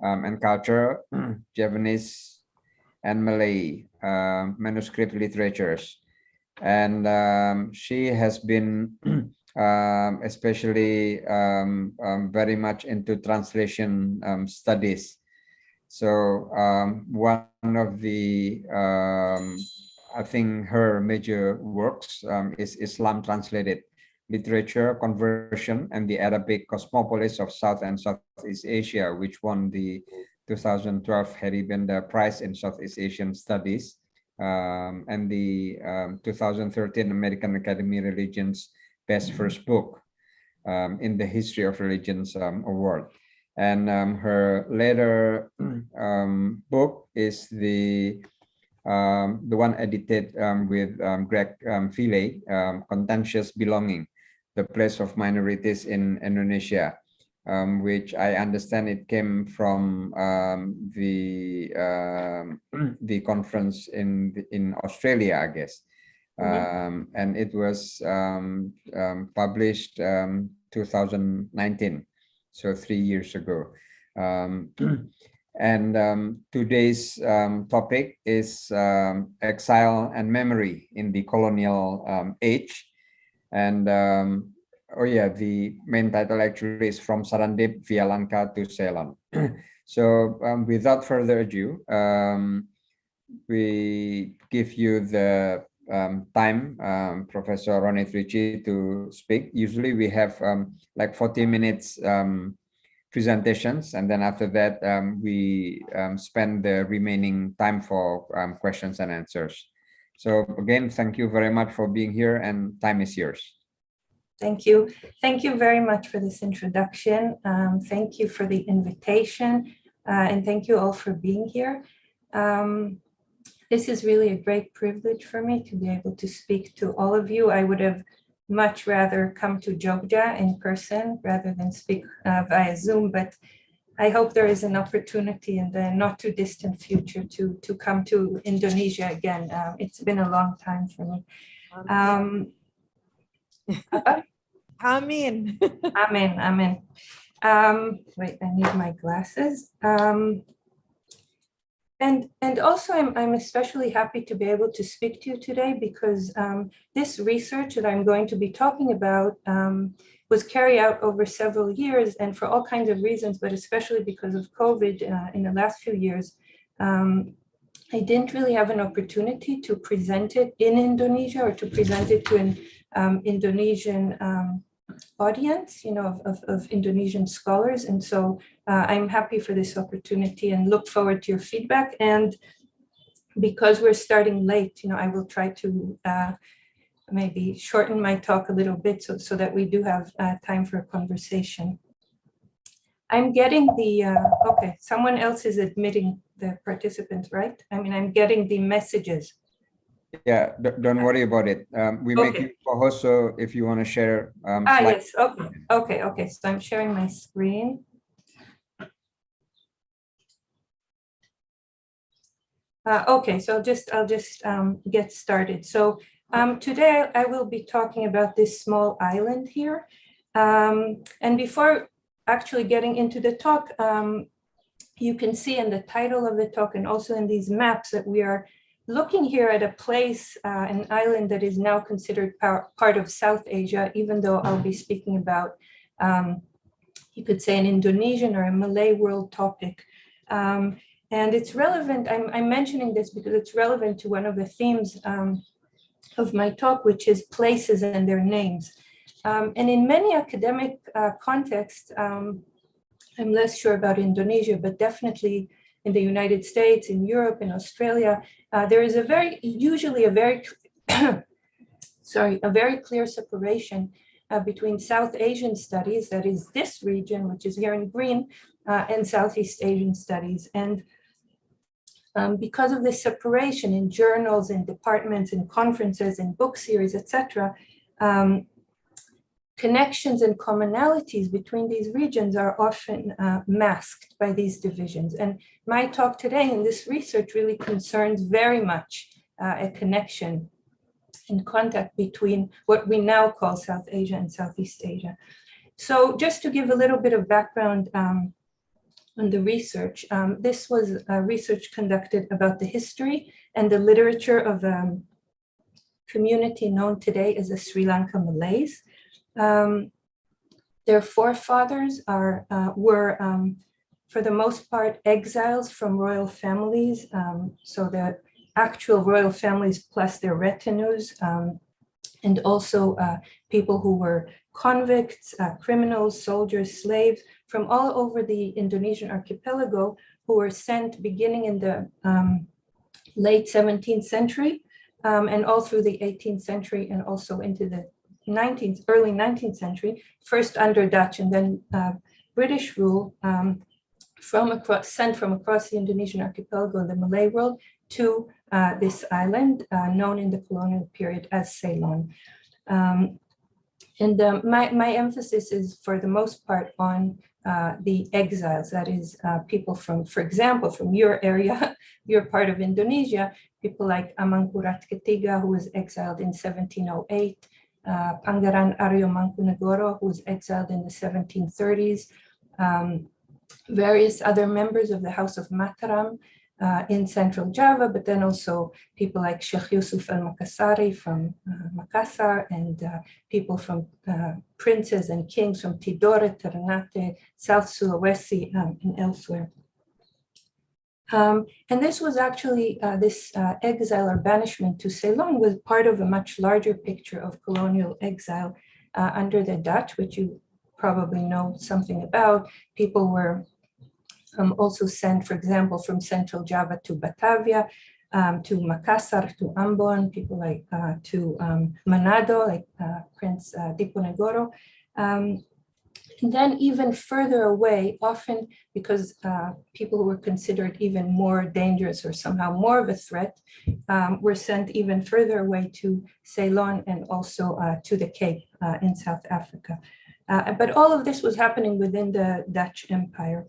and Culture, Javanese and Malay manuscript literatures. And she has been especially very much into translation studies. So one of the, I think her major works is Islam Translated, Literature, Conversion, and the Arabic Cosmopolis of South and Southeast Asia, which won the 2012 Harry Benda Prize in Southeast Asian Studies, and the 2013 American Academy Religions Best First Book in the History of Religions Award. And her later book is the one edited with Greg Filley, Contentious Belonging, the Place of Minorities in Indonesia, which I understand it came from the conference in Australia, I guess. And it was published 2019, so 3 years ago. And today's topic is exile and memory in the colonial age. And oh yeah, the main title actually is From Sarandib via Lanka to Ceylon. So without further ado, we give you the time, Professor Ronit Ricci, to speak. Usually we have like 40 minutes presentations, and then after that we spend the remaining time for questions and answers. So again, thank you very much for being here, and time is yours. Thank you. Thank you very much for this introduction. Thank you for the invitation, and thank you all for being here. This is really a great privilege for me to be able to speak to all of you. I would have much rather come to Jogja in person rather than speak via Zoom, but I hope there is an opportunity in the not too distant future to come to Indonesia again. It's been a long time for me. Amin. Amen, amen. Wait, I need my glasses. And also, I'm especially happy to be able to speak to you today because this research that I'm going to be talking about was carried out over several years, and for all kinds of reasons, but especially because of COVID in the last few years, I didn't really have an opportunity to present it in Indonesia or to present it to an Indonesian audience, you know, of Indonesian scholars. And so I'm happy for this opportunity and look forward to your feedback. And because we're starting late, you know, I will try to maybe shorten my talk a little bit so that we do have time for a conversation. I'm getting the, okay, someone else is admitting the participants, right? I mean, I'm getting the messages. Yeah, don't worry about it. We make you co-host, so if you want to share yes, okay. So I'm sharing my screen. Okay, so I'll just get started. So today I will be talking about this small island here. And before actually getting into the talk, you can see in the title of the talk and also in these maps that we are looking here at a place, an island that is now considered part of South Asia, even though I'll be speaking about, you could say, an Indonesian or a Malay world topic. And it's relevant, I'm mentioning this because it's relevant to one of the themes of my talk, which is places and their names. And in many academic contexts, I'm less sure about Indonesia, but definitely in the United States, in Europe, in Australia, there is usually a very clear separation between South Asian studies, that is this region, which is here in green, and Southeast Asian studies. And because of this separation in journals, in departments, in conferences, in book series, etc., connections and commonalities between these regions are often masked by these divisions. And my talk today in this research really concerns very much a connection and contact between what we now call South Asia and Southeast Asia. So just to give a little bit of background on the research. This was research conducted about the history and the literature of a community known today as the Sri Lanka Malays. Their forefathers were, for the most part, exiles from royal families. So the actual royal families plus their retinues, and also people who were convicts, criminals, soldiers, slaves from all over the Indonesian archipelago, who were sent beginning in the late 17th century and all through the 18th century and also into the early 19th century, first under Dutch and then British rule, sent from across the Indonesian archipelago and the Malay world to this island known in the colonial period as Ceylon. My emphasis is for the most part on the exiles, that is people from, for example, from your area, your part of Indonesia, people like Amangkurat Ketiga, who was exiled in 1708, Pangeran Aryo Mangkunegoro, who was exiled in the 1730s, various other members of the House of Mataram in Central Java, but then also people like Sheikh Yusuf al-Makassari from Makassar, and people from princes and kings from Tidore, Ternate, South Sulawesi, and elsewhere. And this was actually, this exile or banishment to Ceylon was part of a much larger picture of colonial exile under the Dutch, which you probably know something about. People were also sent, for example, from Central Java to Batavia, to Makassar, to Ambon, people like to Manado, like Prince Diponegoro. And then even further away, often because people who were considered even more dangerous or somehow more of a threat were sent even further away to Ceylon and also to the Cape in South Africa. But all of this was happening within the Dutch Empire.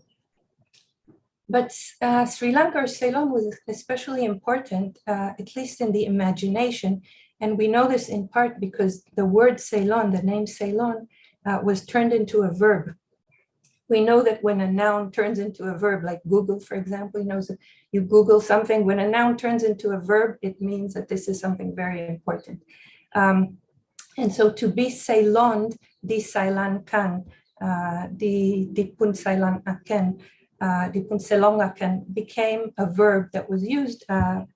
But Sri Lanka or Ceylon was especially important, at least in the imagination. And we know this in part because the word Ceylon, the name Ceylon, was turned into a verb. We know that when a noun turns into a verb, like Google, for example, knows that you Google something, when a noun turns into a verb, it means that this is something very important. And so to be Ceylon, di Ceylan kan, di pun Ceylan aken, di pun selong aken became a verb that was used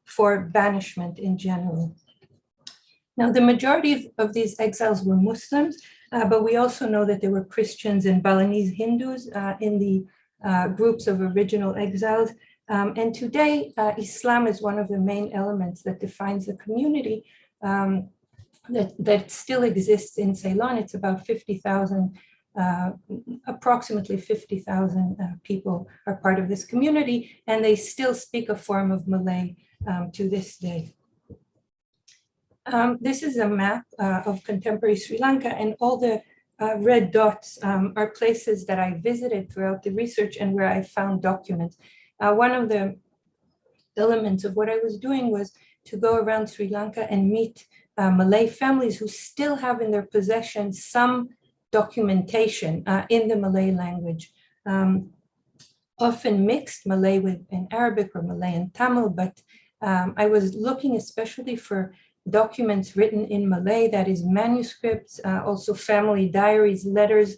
for banishment in general. Now, the majority of these exiles were Muslims, but we also know that there were Christians and Balinese Hindus in the groups of original exiles. And today, Islam is one of the main elements that defines the community that still exists in Ceylon. It's about 50,000, approximately 50,000 people are part of this community, and they still speak a form of Malay to this day. This is a map of contemporary Sri Lanka, and all the red dots are places that I visited throughout the research and where I found documents. One of the elements of what I was doing was to go around Sri Lanka and meet Malay families who still have in their possession some documentation in the Malay language, often mixed Malay with an Arabic or Malay and Tamil, but I was looking especially for documents written in Malay, that is manuscripts, also family diaries, letters,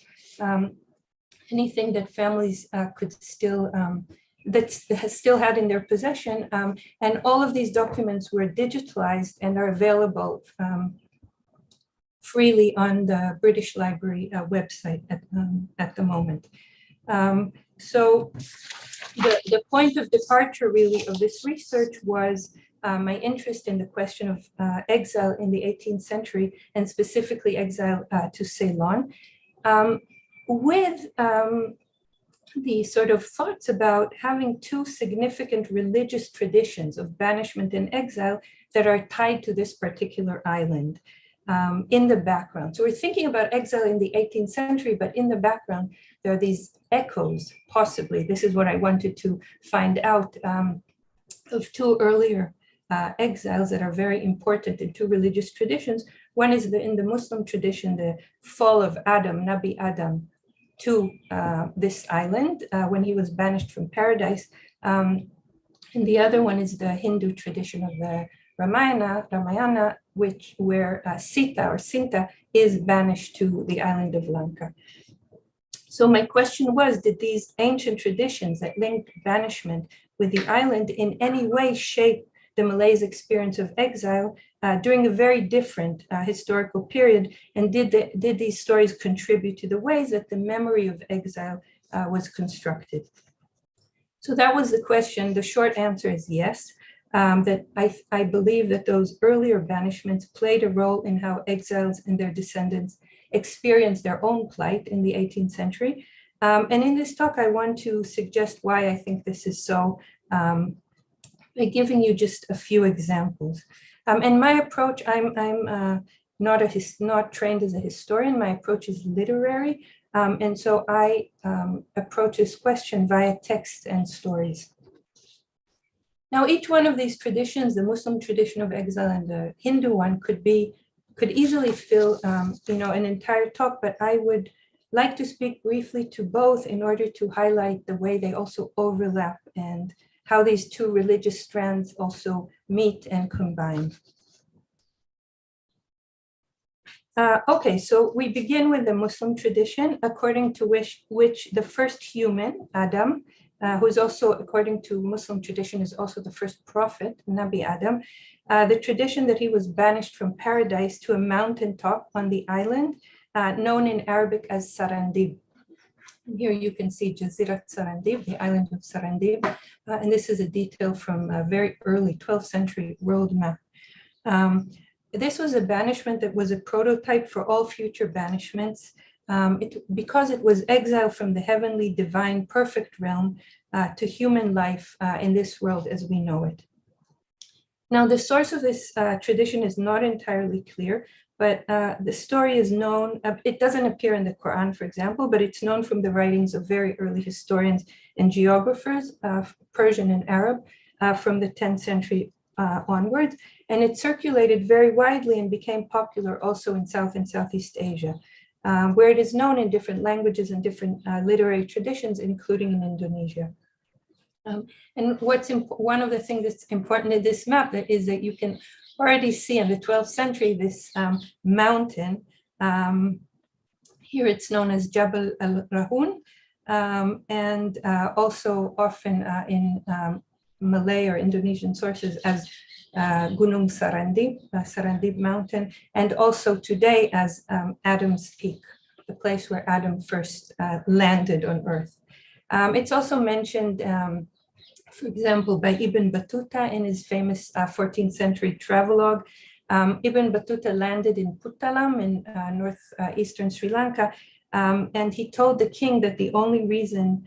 anything that families could still, that still had in their possession. And all of these documents were digitalized and are available freely on the British Library website at the moment. So the point of departure really of this research was my interest in the question of exile in the 18th century, and specifically exile to Ceylon, with the sort of thoughts about having two significant religious traditions of banishment and exile that are tied to this particular island in the background. So we're thinking about exile in the 18th century, but in the background, there are these echoes, possibly. This is what I wanted to find out of two earlier exiles that are very important in two religious traditions. One is in the Muslim tradition, the fall of Adam, Nabi Adam, to this island when he was banished from paradise. And the other one is the Hindu tradition of the Ramayana, where Sita or Sinta is banished to the island of Lanka. So my question was, did these ancient traditions that linked banishment with the island in any way shape the Malays' experience of exile during a very different historical period? And did these stories contribute to the ways that the memory of exile was constructed? So that was the question. The short answer is yes, that I believe that those earlier banishments played a role in how exiles and their descendants experienced their own plight in the 18th century. And in this talk, I want to suggest why I think this is so, by giving you just a few examples. And my approach, I'm not trained as a historian. My approach is literary. And so I approach this question via text and stories. Now, each one of these traditions, the Muslim tradition of exile and the Hindu one, could easily fill an entire talk, but I would like to speak briefly to both in order to highlight the way they also overlap and how these two religious strands also meet and combine. Okay, so we begin with the Muslim tradition, according to which the first human, Adam, who is also, according to Muslim tradition, is also the first prophet, Nabi Adam, the tradition that he was banished from paradise to a mountaintop on the island, known in Arabic as Sarandib. Here you can see Jazirat Sarandib, the island of Sarandib, and this is a detail from a very early 12th century world map. This was a banishment that was a prototype for all future banishments, because it was exile from the heavenly, divine, perfect realm to human life in this world as we know it. Now, the source of this tradition is not entirely clear, but the story is known. It doesn't appear in the Quran, for example, but it's known from the writings of very early historians and geographers, Persian and Arab, from the 10th century onwards. And it circulated very widely and became popular also in South and Southeast Asia, where it is known in different languages and different literary traditions, including in Indonesia. And one of the things that's important in this map is that you can already see in the 12th century this mountain. Here it's known as Jabal al-Rahun, and also often in Malay or Indonesian sources as Gunung Sarandib, Sarandib Mountain, and also today as Adam's Peak, the place where Adam first landed on Earth. It's also mentioned, for example, by Ibn Battuta in his famous 14th century travelogue. Ibn Battuta landed in Puttalam in northeastern Sri Lanka, and he told the king that the only reason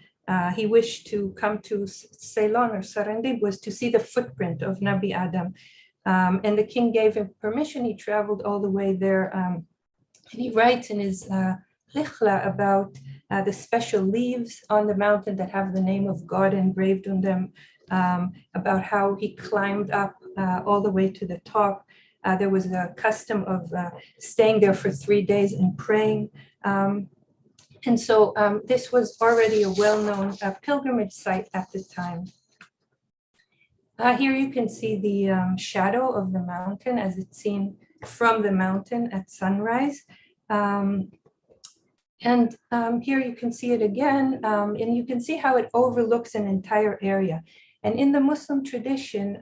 he wished to come to Ceylon or Sarandib was to see the footprint of Nabi Adam. And the king gave him permission. He traveled all the way there. And he writes in his Likhla about the special leaves on the mountain that have the name of God engraved on them, about how he climbed up all the way to the top. There was a custom of staying there for 3 days and praying. And so this was already a well-known pilgrimage site at the time. Here you can see the shadow of the mountain as it's seen from the mountain at sunrise. And here you can see it again, and you can see how it overlooks an entire area. And in the Muslim tradition,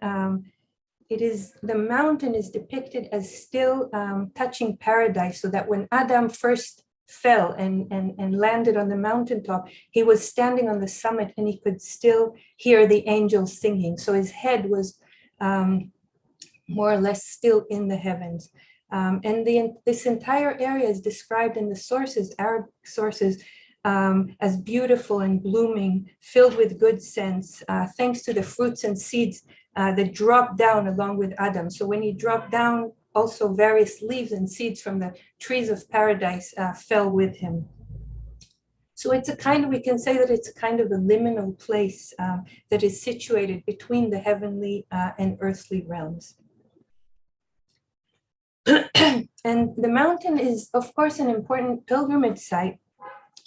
the mountain is depicted as still touching paradise, so that when Adam first fell and landed on the mountaintop, he was standing on the summit and he could still hear the angels singing. So his head was more or less still in the heavens. And this entire area is described in the sources, Arabic sources, as beautiful and blooming, filled with good sense, thanks to the fruits and seeds that dropped down along with Adam. So when he dropped down, also various leaves and seeds from the trees of paradise fell with him. So it's we can say that it's a kind of a liminal place that is situated between the heavenly and earthly realms. And the mountain is, of course, an important pilgrimage site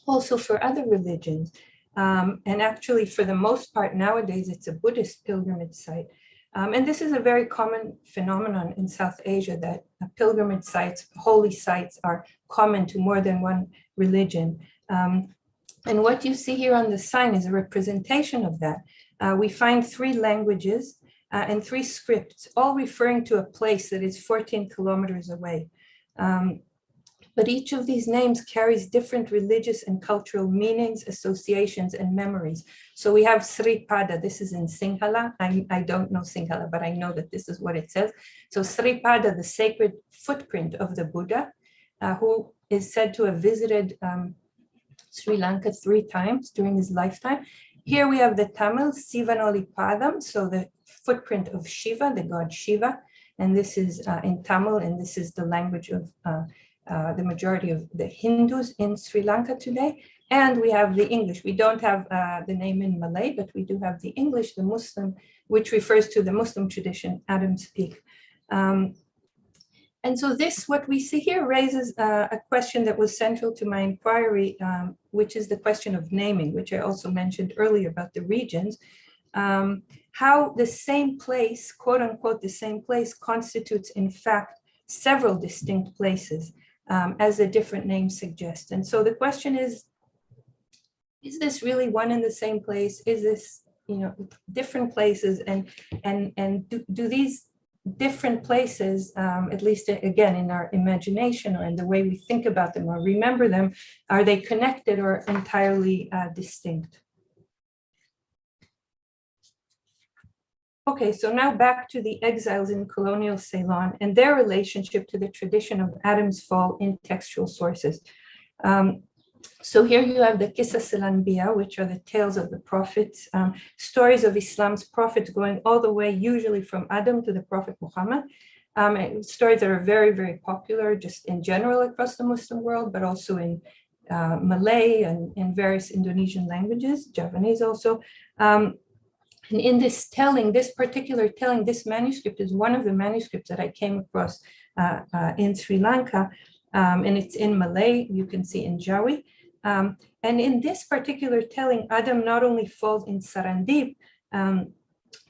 also for other religions. And actually, for the most part nowadays, it's a Buddhist pilgrimage site. And this is a very common phenomenon in South Asia, that pilgrimage sites, holy sites, are common to more than one religion. And what you see here on the sign is a representation of that. We find 3 languages and 3 scripts, all referring to a place that is 14 kilometers away. But each of these names carries different religious and cultural meanings, associations, and memories. So we have Sripada, this is in Sinhala. I don't know Sinhala, but I know that this is what it says. So Sripada, the sacred footprint of the Buddha, who is said to have visited Sri Lanka 3 times during his lifetime. Here we have the Tamil Sivanoli Padam, so the footprint of Shiva, the god Shiva. And this is in Tamil, and this is the language of the majority of the Hindus in Sri Lanka today. And we have the English. We don't have the name in Malay, but we do have the English, the Muslim, which refers to the Muslim tradition, Adam's Peak. And so this, what we see here, raises a question that was central to my inquiry, which is the question of naming, which I also mentioned earlier about the regions. How the same place, quote unquote, the same place constitutes, in fact, several distinct places, as the different names suggest. And so the question is this really one and the same place? Is this, different places? And do these different places, at least again in our imagination or in the way we think about them or remember them, are they connected or entirely distinct? Okay, so now back to the exiles in colonial Ceylon and their relationship to the tradition of Adam's fall in textual sources. So here you have the Qisas al-Anbiya, which are the tales of the prophets, stories of Islam's prophets going all the way, usually from Adam to the Prophet Muhammad. Stories that are very, very popular just in general across the Muslim world, but also in Malay and in various Indonesian languages, Javanese also. And in this telling, this particular telling, this manuscript is one of the manuscripts that I came across in Sri Lanka, and it's in Malay, you can see in Jawi. And in this particular telling, Adam not only falls in Srandib,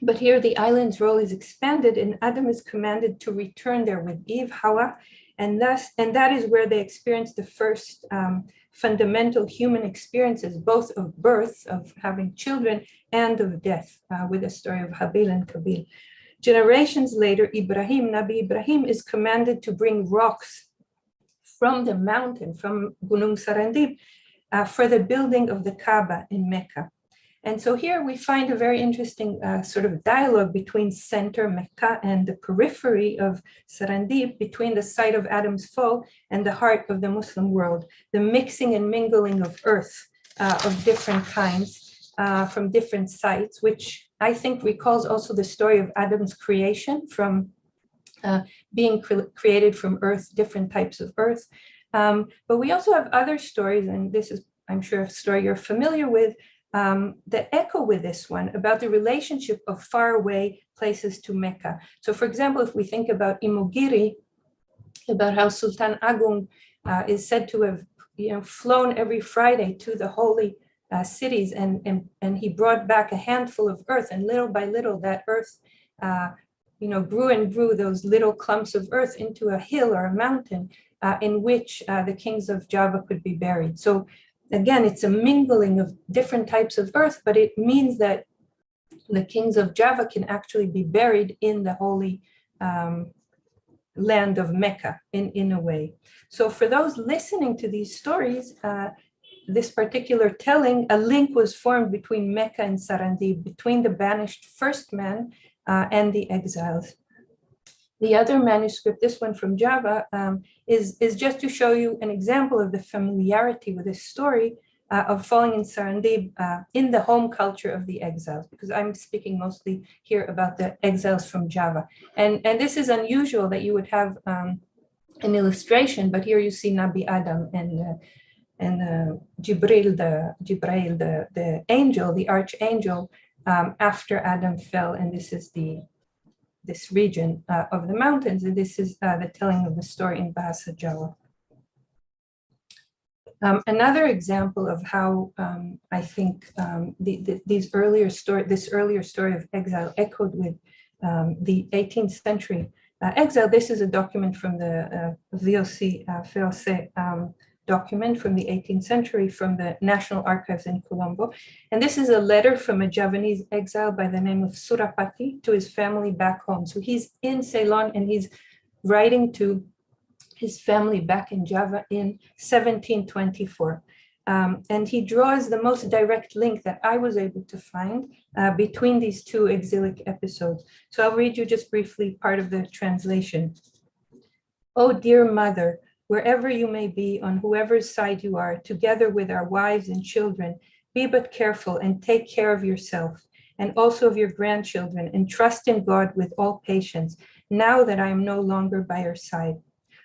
but here the island's role is expanded, and Adam is commanded to return there with Eve, Hawa, and that is where they experience the first fundamental human experiences, both of birth, of having children, and of death, with the story of Habil and Kabil. Generations later, Nabi Ibrahim is commanded to bring rocks from the mountain, from Gunung Sarandib, for the building of the Kaaba in Mecca. And so here we find a very interesting sort of dialogue between center Mecca and the periphery of Sarandib, between the site of Adam's fall and the heart of the Muslim world, the mixing and mingling of earth of different kinds from different sites, which I think recalls also the story of Adam's creation from being created from earth, different types of earth. But we also have other stories, and this is, I'm sure, a story you're familiar with, that echo with this one about the relationship of faraway places to Mecca. So for example, if we think about Imogiri, about how Sultan Agung is said to have flown every Friday to the holy cities, and he brought back a handful of earth, and little by little that earth grew and grew, those little clumps of earth, into a hill or a mountain in which the kings of Java could be buried. So again, it's a mingling of different types of earth, but it means that the kings of Java can actually be buried in the holy land of Mecca in a way. So for those listening to these stories, this particular telling, a link was formed between Mecca and Sarandib, between the banished first man and the exiles. The other manuscript, this one from Java, is just to show you an example of the familiarity with this story of falling in Sarandib in the home culture of the exiles, because I'm speaking mostly here about the exiles from Java. And this is unusual that you would have an illustration, but here you see Nabi Adam and Jibril, the angel, the archangel, after Adam fell, and this is this region of the mountains, and this is the telling of the story in Bahasa Jawa. Another example of how I think this earlier story of exile echoed with the 18th century exile. This is a document from the VOC document from the 18th century from the National Archives in Colombo. And this is a letter from a Javanese exile by the name of Surapati to his family back home. So he's in Ceylon and he's writing to his family back in Java in 1724. And he draws the most direct link that I was able to find between these two exilic episodes. So I'll read you just briefly part of the translation. "Oh, dear mother, wherever you may be, on whoever's side you are, together with our wives and children, be but careful and take care of yourself and also of your grandchildren, and trust in God with all patience, now that I am no longer by your side.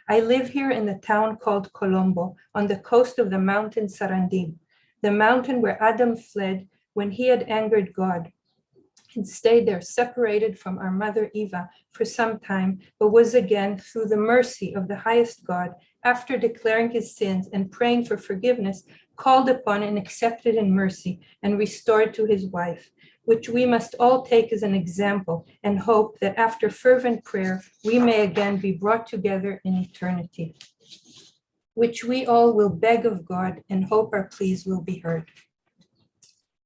I live here in the town called Colombo, on the coast of the mountain Sarandib, the mountain where Adam fled when he had angered God, and stayed there separated from our mother Eva for some time, but was again, through the mercy of the highest God, after declaring his sins and praying for forgiveness, called upon and accepted in mercy and restored to his wife, which we must all take as an example and hope that after fervent prayer, we may again be brought together in eternity, which we all will beg of God and hope our pleas will be heard."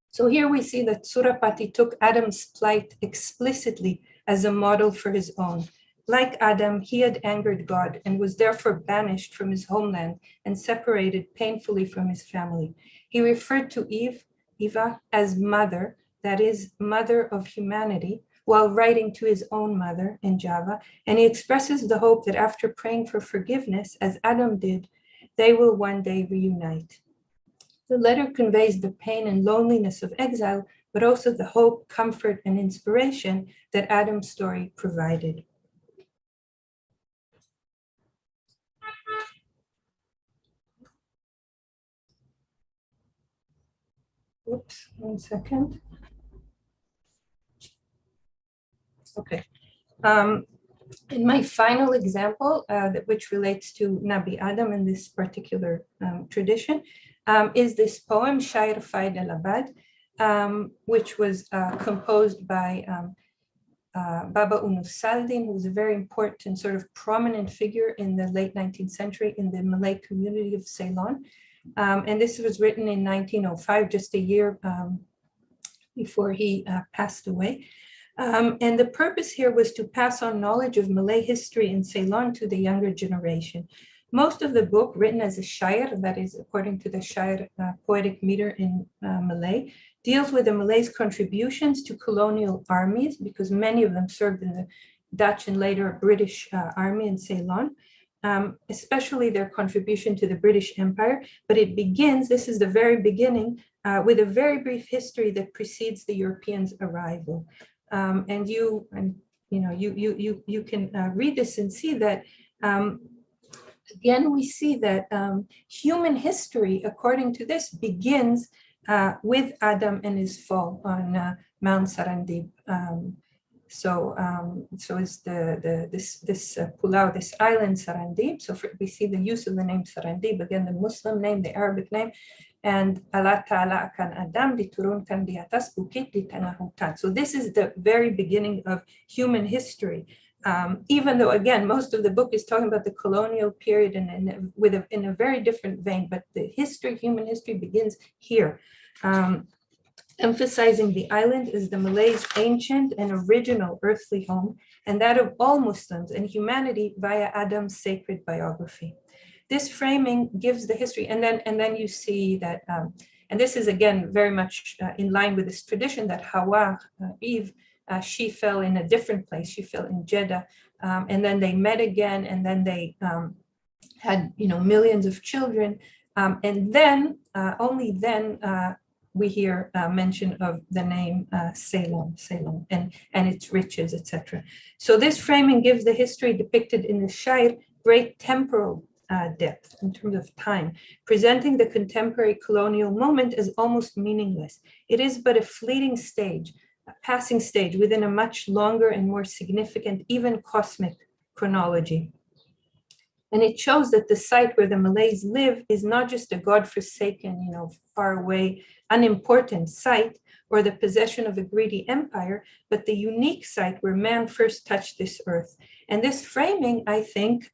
So here we see that Surapati took Adam's plight explicitly as a model for his own. Like Adam, he had angered God and was therefore banished from his homeland and separated painfully from his family. He referred to Eva, as mother, that is, mother of humanity, while writing to his own mother in Java, and he expresses the hope that after praying for forgiveness, as Adam did, they will one day reunite. The letter conveys the pain and loneliness of exile, but also the hope, comfort, and inspiration that Adam's story provided. Oops, 1 second. Okay. And my final example, which relates to Nabi Adam in this particular tradition, is this poem, Shair Faid al-Abad, which was composed by Baba Unus Saldin, who was a very important sort of prominent figure in the late 19th century in the Malay community of Ceylon. And this was written in 1905, just a year before he passed away. And the purpose here was to pass on knowledge of Malay history in Ceylon to the younger generation. Most of the book, written as a shair, that is according to the shair poetic meter in Malay, deals with the Malays' contributions to colonial armies, because many of them served in the Dutch and later British army in Ceylon, especially their contribution to the British Empire. But it begins, this is the very beginning, with a very brief history that precedes the Europeans' arrival. And you can read this and see that again we see that human history, according to this, begins with Adam and his fall on Mount Sarandib. So is this pulau, this island Sarandib. So we see the use of the name Sarandib, again the Muslim name, the Arabic name, and Allah Ta'ala akan Adam diturunkan di atas bukit di tengah hutan. So this is the very beginning of human history. Even though, again, most of the book is talking about the colonial period and in a very different vein, but the history, human history, begins here. Emphasizing the island is the Malays' ancient and original earthly home, and that of all Muslims and humanity via Adam's sacred biography. This framing gives the history, and then you see that, and this is again very much in line with this tradition that Hawa, Eve, she fell in a different place. She fell in Jeddah, and then they met again, and then they had millions of children, and then only then we hear mention of the name Ceylon, and its riches, etc. So this framing gives the history depicted in the Shair great temporal depth in terms of time, presenting the contemporary colonial moment as almost meaningless. It is but a fleeting stage, a passing stage within a much longer and more significant, even cosmic chronology. And it shows that the site where the Malays live is not just a godforsaken, far away, unimportant site or the possession of a greedy empire, but the unique site where man first touched this earth. And this framing, I think,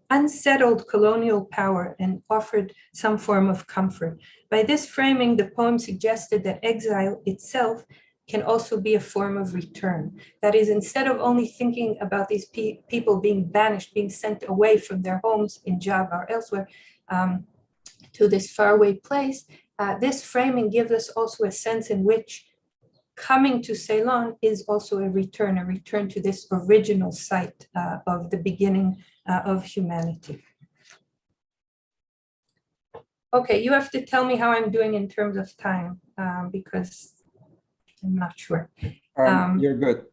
unsettled colonial power and offered some form of comfort. By this framing, the poem suggested that exile itself can also be a form of return. That is, instead of only thinking about these people being banished, being sent away from their homes in Java or elsewhere to this faraway place, this framing gives us also a sense in which coming to Ceylon is also a return to this original site of the beginning of humanity. Okay, you have to tell me how I'm doing in terms of time because I'm not sure. You're good.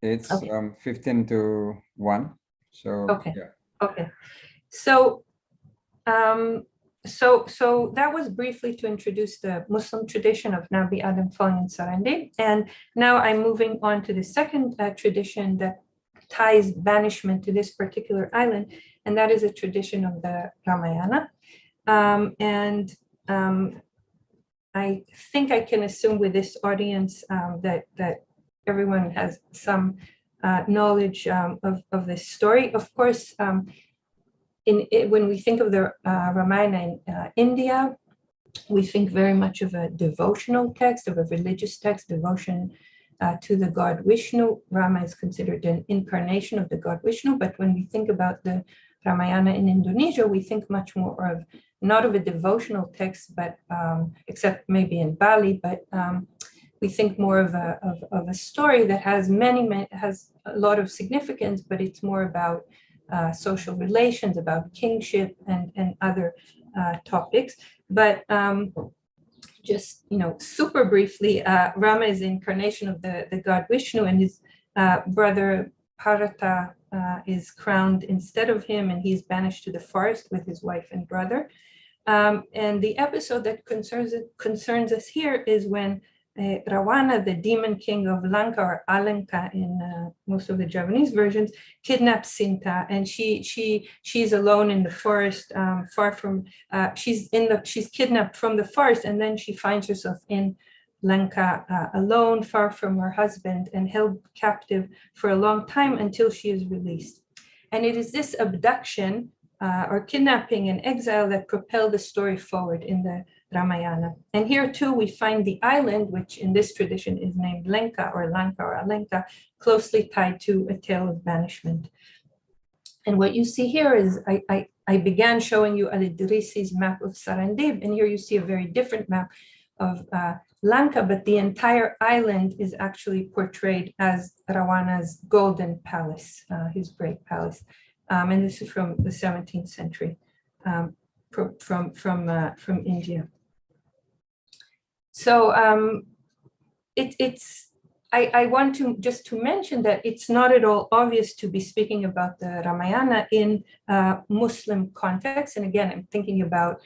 It's okay. 15 to 1. So okay. Yeah. Okay. So so that was briefly to introduce the Muslim tradition of Nabi Adam following in Sarandib. And now I'm moving on to the second tradition that ties banishment to this particular island, and that is a tradition of the Ramayana. I think I can assume with this audience that everyone has some knowledge of this story. Of course, when we think of the Ramayana in India, we think very much of a devotional text, of a religious text, devotion to the god Vishnu. Rama is considered an incarnation of the god Vishnu, but when we think about the Ramayana in Indonesia, we think much more of not of a devotional text, but except maybe in Bali, but we think more of a story that has has a lot of significance, but it's more about social relations, about kingship and other topics. But just super briefly, Rama is the incarnation of the god Vishnu, and his brother Bharata is crowned instead of him, and he's banished to the forest with his wife and brother. And the episode that concerns us here is when Ravana, the demon king of Lanka or Alanka in most of the Javanese versions, kidnaps Sinta, and she's alone in the forest, far from she's kidnapped from the forest, and then she finds herself in Lanka alone, far from her husband, and held captive for a long time until she is released. And it is this abduction or kidnapping and exile that propel the story forward in the Ramayana. And here too, we find the island, which in this tradition is named Lanka or Alenka, closely tied to a tale of banishment. And what you see here is, I began showing you Al-Idrisi's map of Sarandib, and here you see a very different map of Lanka, but the entire island is actually portrayed as Ravana's golden palace, his great palace. And this is from the 17th century, from India. So I want to just mention that it's not at all obvious to be speaking about the Ramayana in Muslim context. And again, I'm thinking about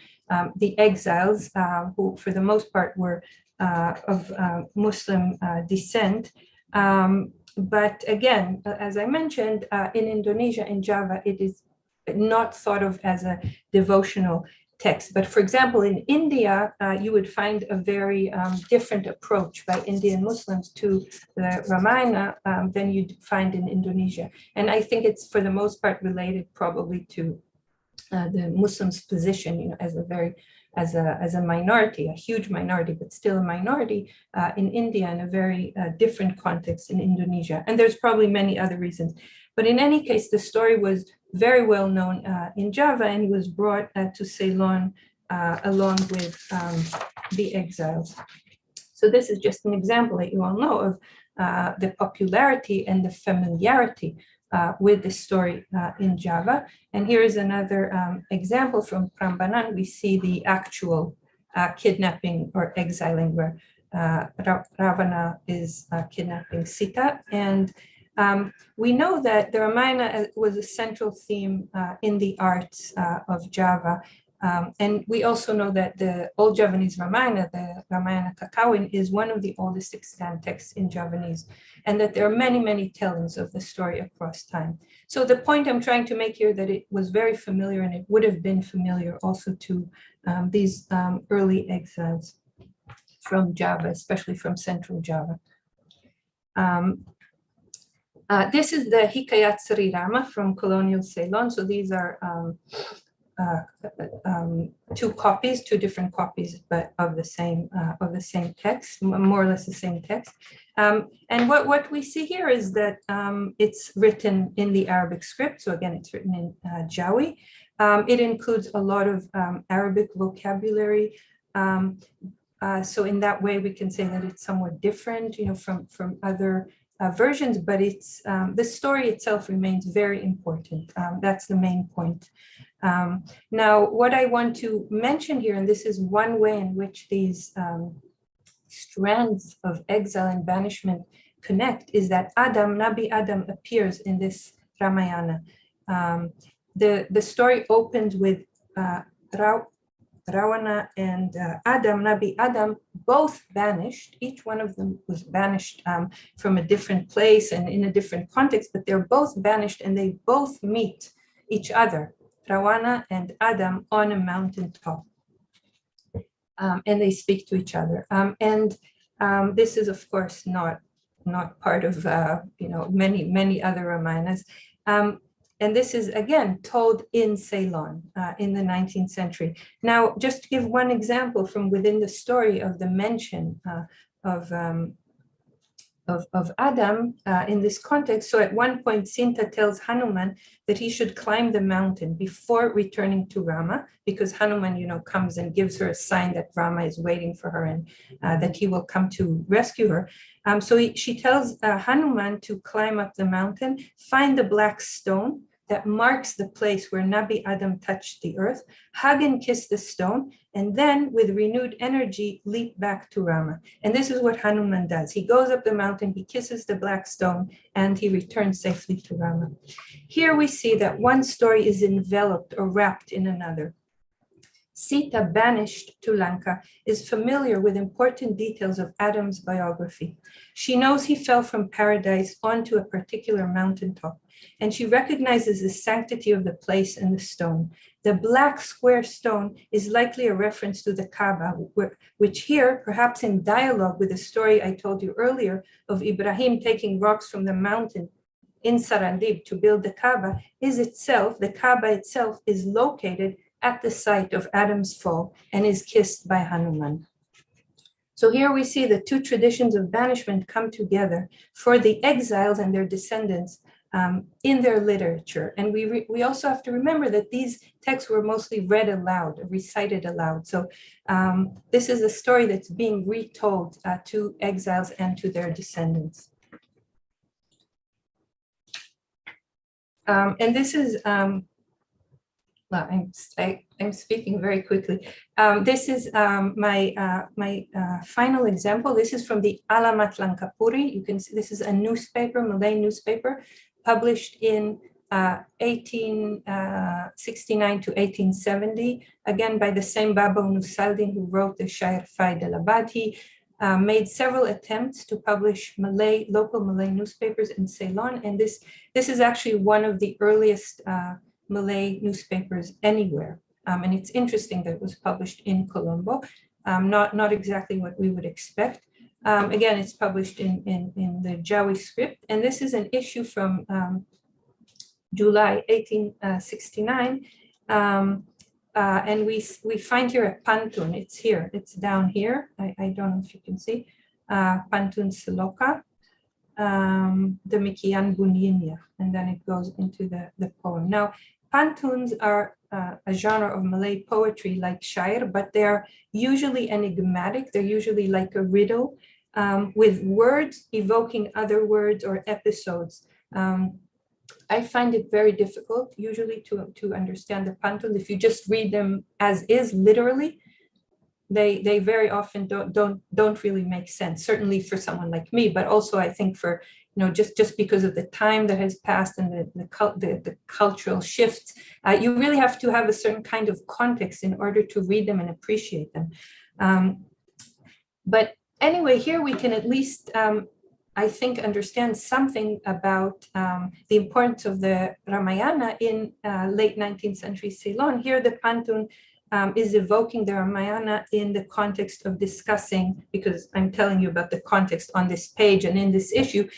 the exiles, who for the most part were of Muslim descent. But again, as I mentioned, in Indonesia, in Java, it is not thought of as a devotional text. But for example, in India, you would find a very different approach by Indian Muslims to the Ramayana than you'd find in Indonesia. And I think it's for the most part related probably to the Muslims' position, as a minority, a huge minority, but still a minority in India, in a very different context in Indonesia. And there's probably many other reasons. But in any case, the story was very well known in Java, and he was brought to Ceylon along with the exiles. So this is just an example that you all know of the popularity and the familiarity with the story in Java. And here is another example from Prambanan. We see the actual kidnapping or exiling where Ravana is kidnapping Sita. And we know that the Ramayana was a central theme in the arts of Java And we also know that the Old Javanese Ramayana, the Ramayana Kakawin, is one of the oldest extant texts in Javanese, and that there are many, many tellings of the story across time. So the point I'm trying to make here that it was very familiar, and it would have been familiar also to these early exiles from Java, especially from Central Java. This is the Hikayatsurirama from Colonial Ceylon. So these are two different copies, but of the same text, more or less the same text. And what we see here is that it's written in the Arabic script. So again, it's written in Jawi. It includes a lot of Arabic vocabulary. So in that way, we can say that it's somewhat different, from other versions, but it's the story itself remains very important. That's the main point. Now, what I want to mention here, and this is one way in which these strands of exile and banishment connect, is that Nabi Adam appears in this Ramayana. The story opens with Ravana and Nabi Adam, both banished. Each one of them was banished from a different place and in a different context, but they're both banished and they both meet each other, Ravana and Adam, on a mountaintop. And they speak to each other. This is, of course, not part of many other Ramayanas. And this is, again, told in Ceylon in the 19th century. Now, just to give one example from within the story of the mention of Adam in this context. So at one point, Sinta tells Hanuman that he should climb the mountain before returning to Rama, because Hanuman, comes and gives her a sign that Rama is waiting for her and that he will come to rescue her. So she tells Hanuman to climb up the mountain, find the black stone that marks the place where Nabi Adam touched the earth, hug and kiss the stone, and then with renewed energy, leap back to Rama. And this is what Hanuman does. He goes up the mountain, he kisses the black stone, and he returns safely to Rama. Here we see that one story is enveloped or wrapped in another. Sita, banished to Lanka, is familiar with important details of Adam's biography. She knows he fell from paradise onto a particular mountaintop, and she recognizes the sanctity of the place and the stone. The black square stone is likely a reference to the Kaaba, which here, perhaps in dialogue with the story I told you earlier of Ibrahim taking rocks from the mountain in Sarandib to build the Kaaba, the Kaaba itself is located at the site of Adam's fall and is kissed by Hanuman. So here we see the two traditions of banishment come together for the exiles and their descendants in their literature. And we also have to remember that these texts were mostly read aloud, recited aloud. So this is a story that's being retold to exiles and to their descendants. And this is, well, I'm speaking very quickly. This is my final example. This is from the Alamat Langkapuri. You can see this is a newspaper, Malay newspaper, published in 1869 to 1870, again by the same Baba Nusaldin who wrote the Syair Faid al-Abad. He made several attempts to publish local Malay newspapers in Ceylon, and this is actually one of the earliest Malay newspapers anywhere. And it's interesting that it was published in Colombo, not exactly what we would expect. Again, it's published in the Jawi script, and this is an issue from July 1869. And we find here a pantun. It's here, it's down here. I don't know if you can see. Pantun Seloka, Demikian Bunyinya, and then it goes into the poem. Now, pantuns are a genre of Malay poetry like Syair, but they're usually enigmatic. They're usually like a riddle with words evoking other words or episodes. I find it very difficult usually to understand the pantuns if you just read them as is, literally. they very often don't really make sense, certainly for someone like me, but also I think for, just because of the time that has passed and the cultural shifts, you really have to have a certain kind of context in order to read them and appreciate them. But anyway, here we can at least, I think, understand something about the importance of the Ramayana in late 19th century Ceylon. Here the Pantun is evoking the Ramayana in the context of discussing, because I'm telling you about the context on this page and in this issue,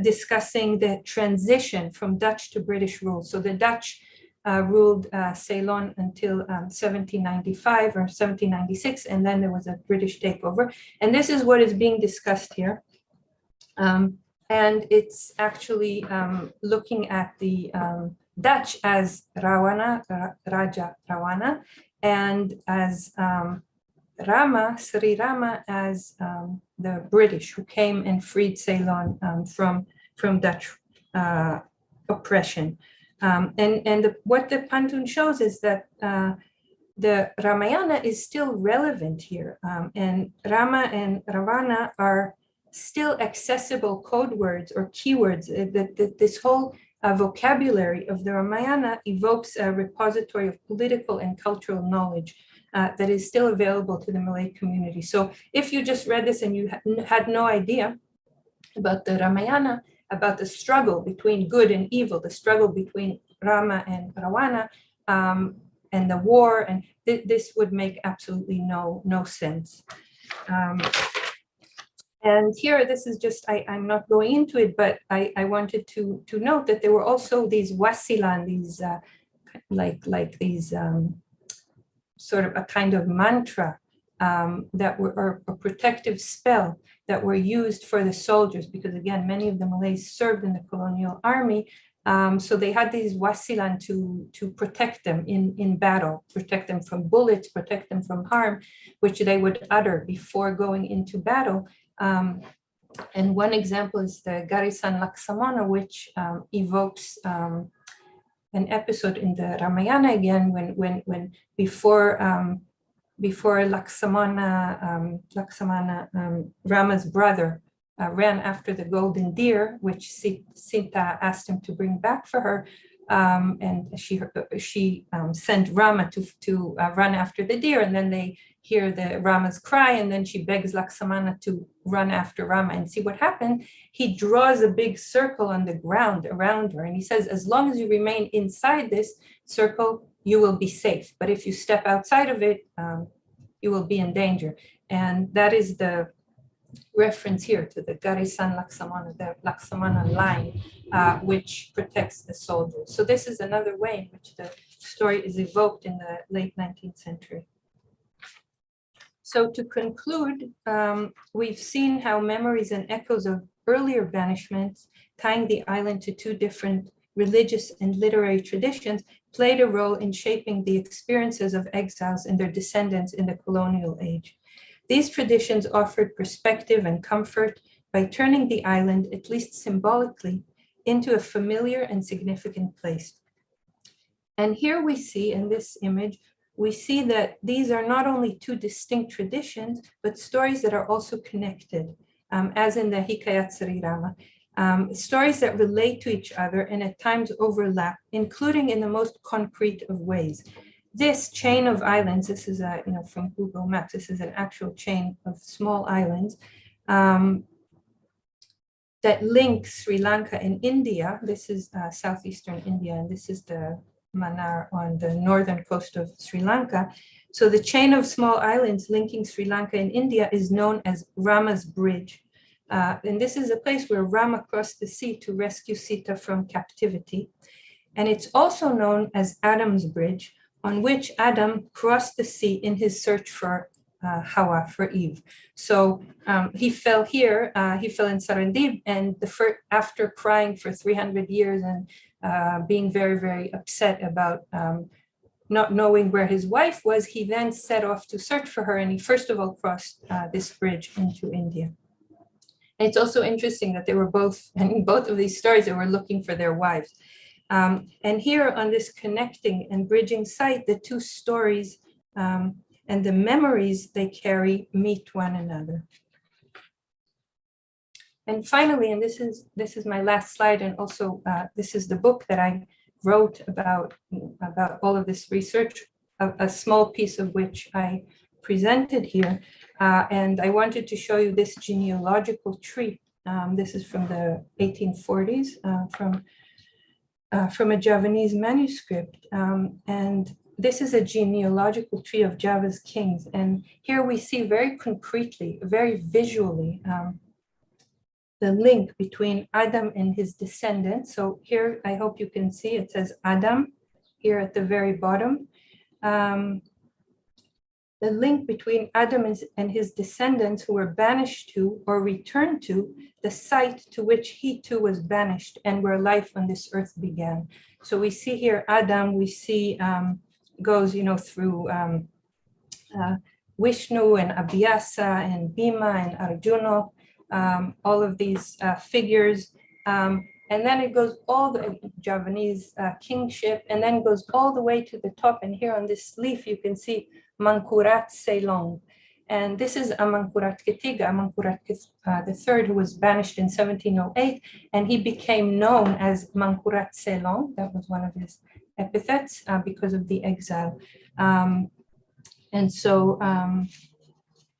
discussing the transition from Dutch to British rule. So the Dutch ruled Ceylon until 1795 or 1796, and then there was a British takeover. And this is what is being discussed here. And it's actually looking at the Dutch as Rawana, Raja Rawana, and as Rama, Sri Rama, as the British who came and freed Ceylon from Dutch oppression. What the Pantun shows is that the Ramayana is still relevant here, and Rama and Ravana are still accessible code words or keywords. This whole vocabulary of the Ramayana evokes a repository of political and cultural knowledge that is still available to the Malay community. So if you just read this and you had no idea about the Ramayana, about the struggle between good and evil, the struggle between Rama and Ravana, and the war, and this would make absolutely no sense. And here, this is just, I'm not going into it, but I wanted to note that there were also these wasilan, these like these sort of a kind of mantra that were, or a protective spell that were used for the soldiers, because again, many of the Malays served in the colonial army. So they had these wasilan to protect them in battle, protect them from bullets, protect them from harm, which they would utter before going into battle. And one example is the Garisan Laksamana, which evokes an episode in the Ramayana again, when before Laksamana, Rama's brother, ran after the golden deer, which Sinta asked him to bring back for her, and she sent Rama to run after the deer, and then they hear the Rama's cry, and then she begs Laksamana to run after Rama. And see what happened? He draws a big circle on the ground around her, and he says, as long as you remain inside this circle, you will be safe. But if you step outside of it, you will be in danger. And that is the reference here to the Garisan Laksamana, the Laksamana line, which protects the soldiers. So this is another way in which the story is evoked in the late 19th century. So to conclude, we've seen how memories and echoes of earlier banishments, tying the island to two different religious and literary traditions, played a role in shaping the experiences of exiles and their descendants in the colonial age. These traditions offered perspective and comfort by turning the island, at least symbolically, into a familiar and significant place. And here we see in this image, we see that these are not only two distinct traditions, but stories that are also connected, as in the Hikayatsurirama, stories that relate to each other and at times overlap, including in the most concrete of ways. This chain of islands, this is from Google Maps, this is an actual chain of small islands that link Sri Lanka and India. This is southeastern India, and this is the Mannar on the northern coast of Sri Lanka. So the chain of small islands linking Sri Lanka and India is known as Rama's Bridge. And this is a place where Rama crossed the sea to rescue Sita from captivity. And it's also known as Adam's Bridge, on which Adam crossed the sea in his search for Hawa, for Eve. So he fell here, he fell in Srandib, and after crying for 300 years and being very, very upset about not knowing where his wife was, he then set off to search for her, and he first of all crossed this bridge into India. And it's also interesting that they were both, in both of these stories, they were looking for their wives. And here on this connecting and bridging site, the two stories and the memories they carry meet one another. And finally, and this is my last slide, and also this is the book that I wrote about all of this research, a small piece of which I presented here. And I wanted to show you this genealogical tree. This is from the 1840s, from a Javanese manuscript. And this is a genealogical tree of Java's kings. And here we see very concretely, very visually, the link between Adam and his descendants. So here, I hope you can see, it says Adam here at the very bottom. The link between Adam and his descendants who were banished to or returned to the site to which he too was banished and where life on this earth began. So we see here Adam, we see goes, through Vishnu and Abhyasa and Bhima and Arjuna, all of these figures. And then it goes all the Javanese kingship, and then goes all the way to the top. And here on this leaf, you can see Mangkurat Ceylon. And this is Amangkurat Ketiga, Amangkurat III, who was banished in 1708. And he became known as Mangkurat Ceylon. That was one of his epithets because of the exile. And so,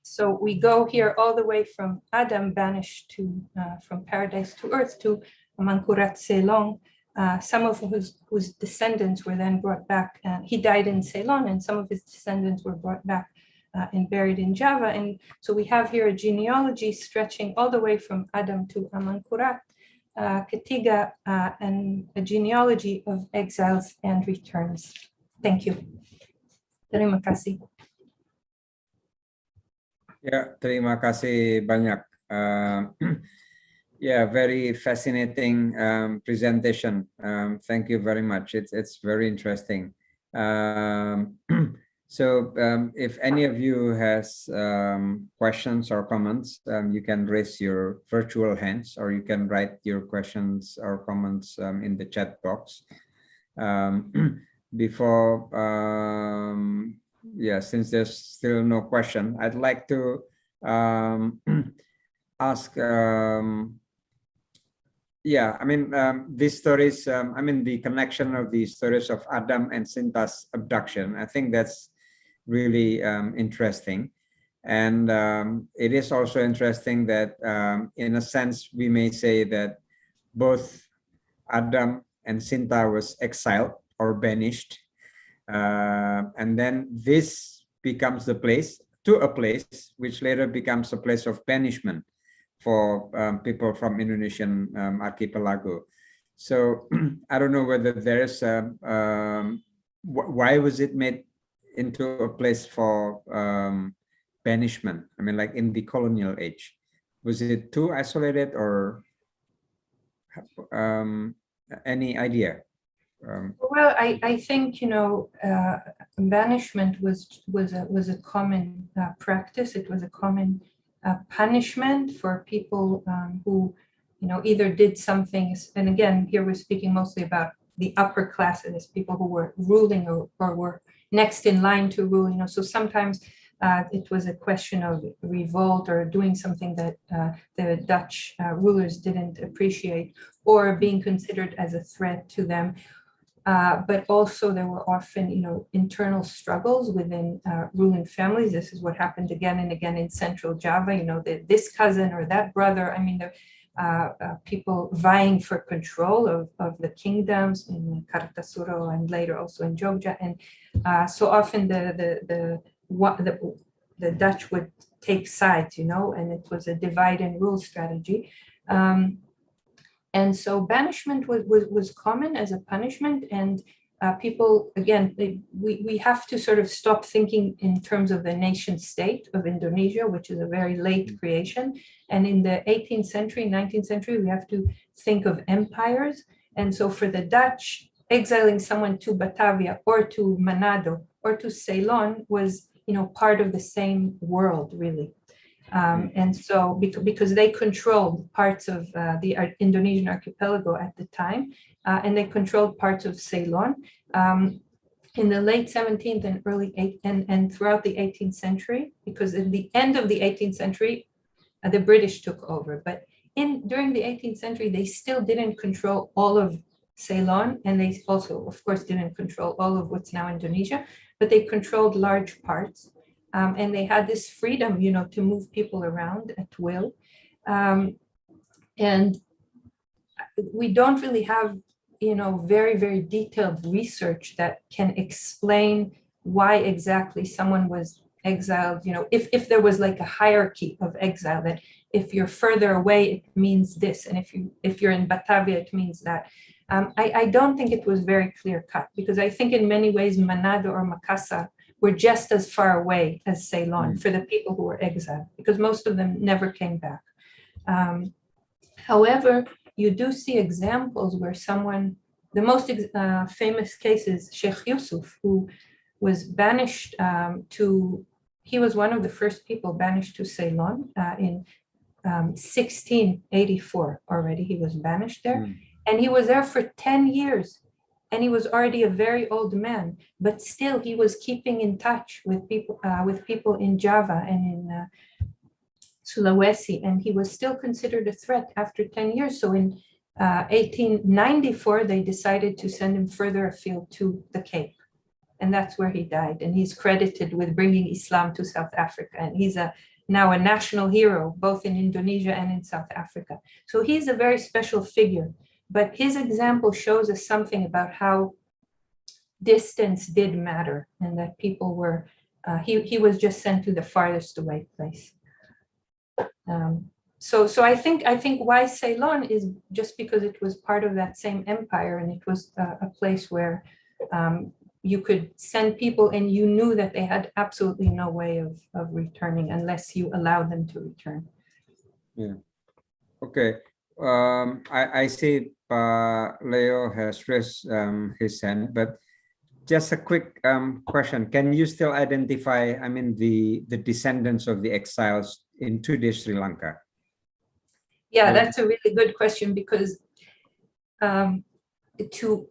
so we go here all the way from Adam banished to from paradise to earth to Mangkurat Ceylon, some of whose descendants were then brought back. He died in Ceylon, and some of his descendants were brought back and buried in Java. And so we have here a genealogy stretching all the way from Adam to Amangkurat Ketiga, and a genealogy of exiles and returns. Thank you. Terima kasih. Ya, terima kasih banyak. Yeah, very fascinating presentation. Thank you very much. It's very interesting. So if any of you has questions or comments, you can raise your virtual hands, or you can write your questions or comments in the chat box. Before, yeah, since there's still no question, I'd like to ask, yeah, I mean, these stories, I mean, the connection of these stories of Adam and Sinta's abduction, I think that's really interesting. And it is also interesting that, in a sense, we may say that both Adam and Sinta was exiled or banished. And then this becomes the place, to a place, which later becomes a place of banishment for people from Indonesian archipelago. So I don't know whether there is why was it made into a place for banishment? I mean, like in the colonial age, was it too isolated, or any idea? Well, I think, banishment was a common practice. It was a common punishment for people who, either did something. And again, here we're speaking mostly about the upper classes, people who were ruling or were next in line to rule. So sometimes it was a question of revolt or doing something that the Dutch rulers didn't appreciate, or being considered as a threat to them. But also there were often, internal struggles within ruling families. This is what happened again and again in Central Java, this cousin or that brother. I mean, the people vying for control of the kingdoms in Kartasura and later also in Jogja. And so often the Dutch would take sides, and it was a divide and rule strategy. And so banishment was common as a punishment, and people, again, we have to sort of stop thinking in terms of the nation state of Indonesia, which is a very late creation. And in the 18th century, 19th century, we have to think of empires. And so for the Dutch, exiling someone to Batavia or to Manado or to Ceylon was, part of the same world, really. And so because they controlled parts of the Indonesian archipelago at the time, and they controlled parts of Ceylon. in the late 17th and early 8th and throughout the 18th century, because in the end of the 18th century, the British took over. But during the 18th century, they still didn't control all of Ceylon, and they also, of course, didn't control all of what's now Indonesia, but they controlled large parts. And they had this freedom, to move people around at will. And we don't really have, very, very detailed research that can explain why exactly someone was exiled. If there was like a hierarchy of exile, that if you're further away, it means this, and if you're in Batavia, it means that. I don't think it was very clear cut, because I think in many ways Manado or Makassar were just as far away as Ceylon for the people who were exiled, because most of them never came back. However, you do see examples where the most famous case is Sheikh Yusuf, who was banished he was one of the first people banished to Ceylon in 1684 already. He was banished there, and he was there for 10 years. And he was already a very old man, but still he was keeping in touch with people in Java and in Sulawesi, and he was still considered a threat after 10 years. So in 1894, they decided to send him further afield to the Cape, and that's where he died. And he's credited with bringing Islam to South Africa, and he's now a national hero, both in Indonesia and in South Africa. So he's a very special figure. But his example shows us something about how distance did matter, and that people were, he was just sent to the farthest away place. So I think why Ceylon is just because it was part of that same empire, and it was a place where you could send people and you knew that they had absolutely no way of returning unless you allowed them to return. Yeah. Okay. I see Leo has raised his hand, but just a quick question. Can you still identify, the descendants of the exiles in today's Sri Lanka? Yeah, that's a really good question, because to,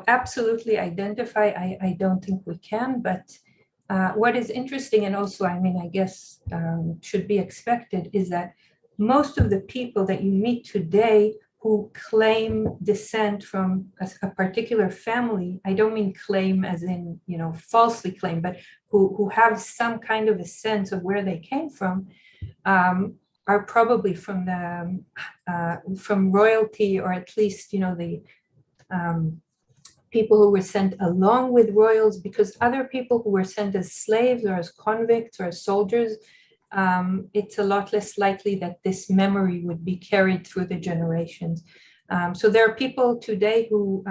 absolutely identify, I don't think we can, but what is interesting, and also, I guess should be expected, is that most of the people that you meet today who claim descent from a particular family, I don't mean claim as in, falsely claim, but who have some kind of a sense of where they came from, are probably from royalty, or at least, the people who were sent along with royals, because other people who were sent as slaves or as convicts or as soldiers, it's a lot less likely that this memory would be carried through the generations. So there are people today who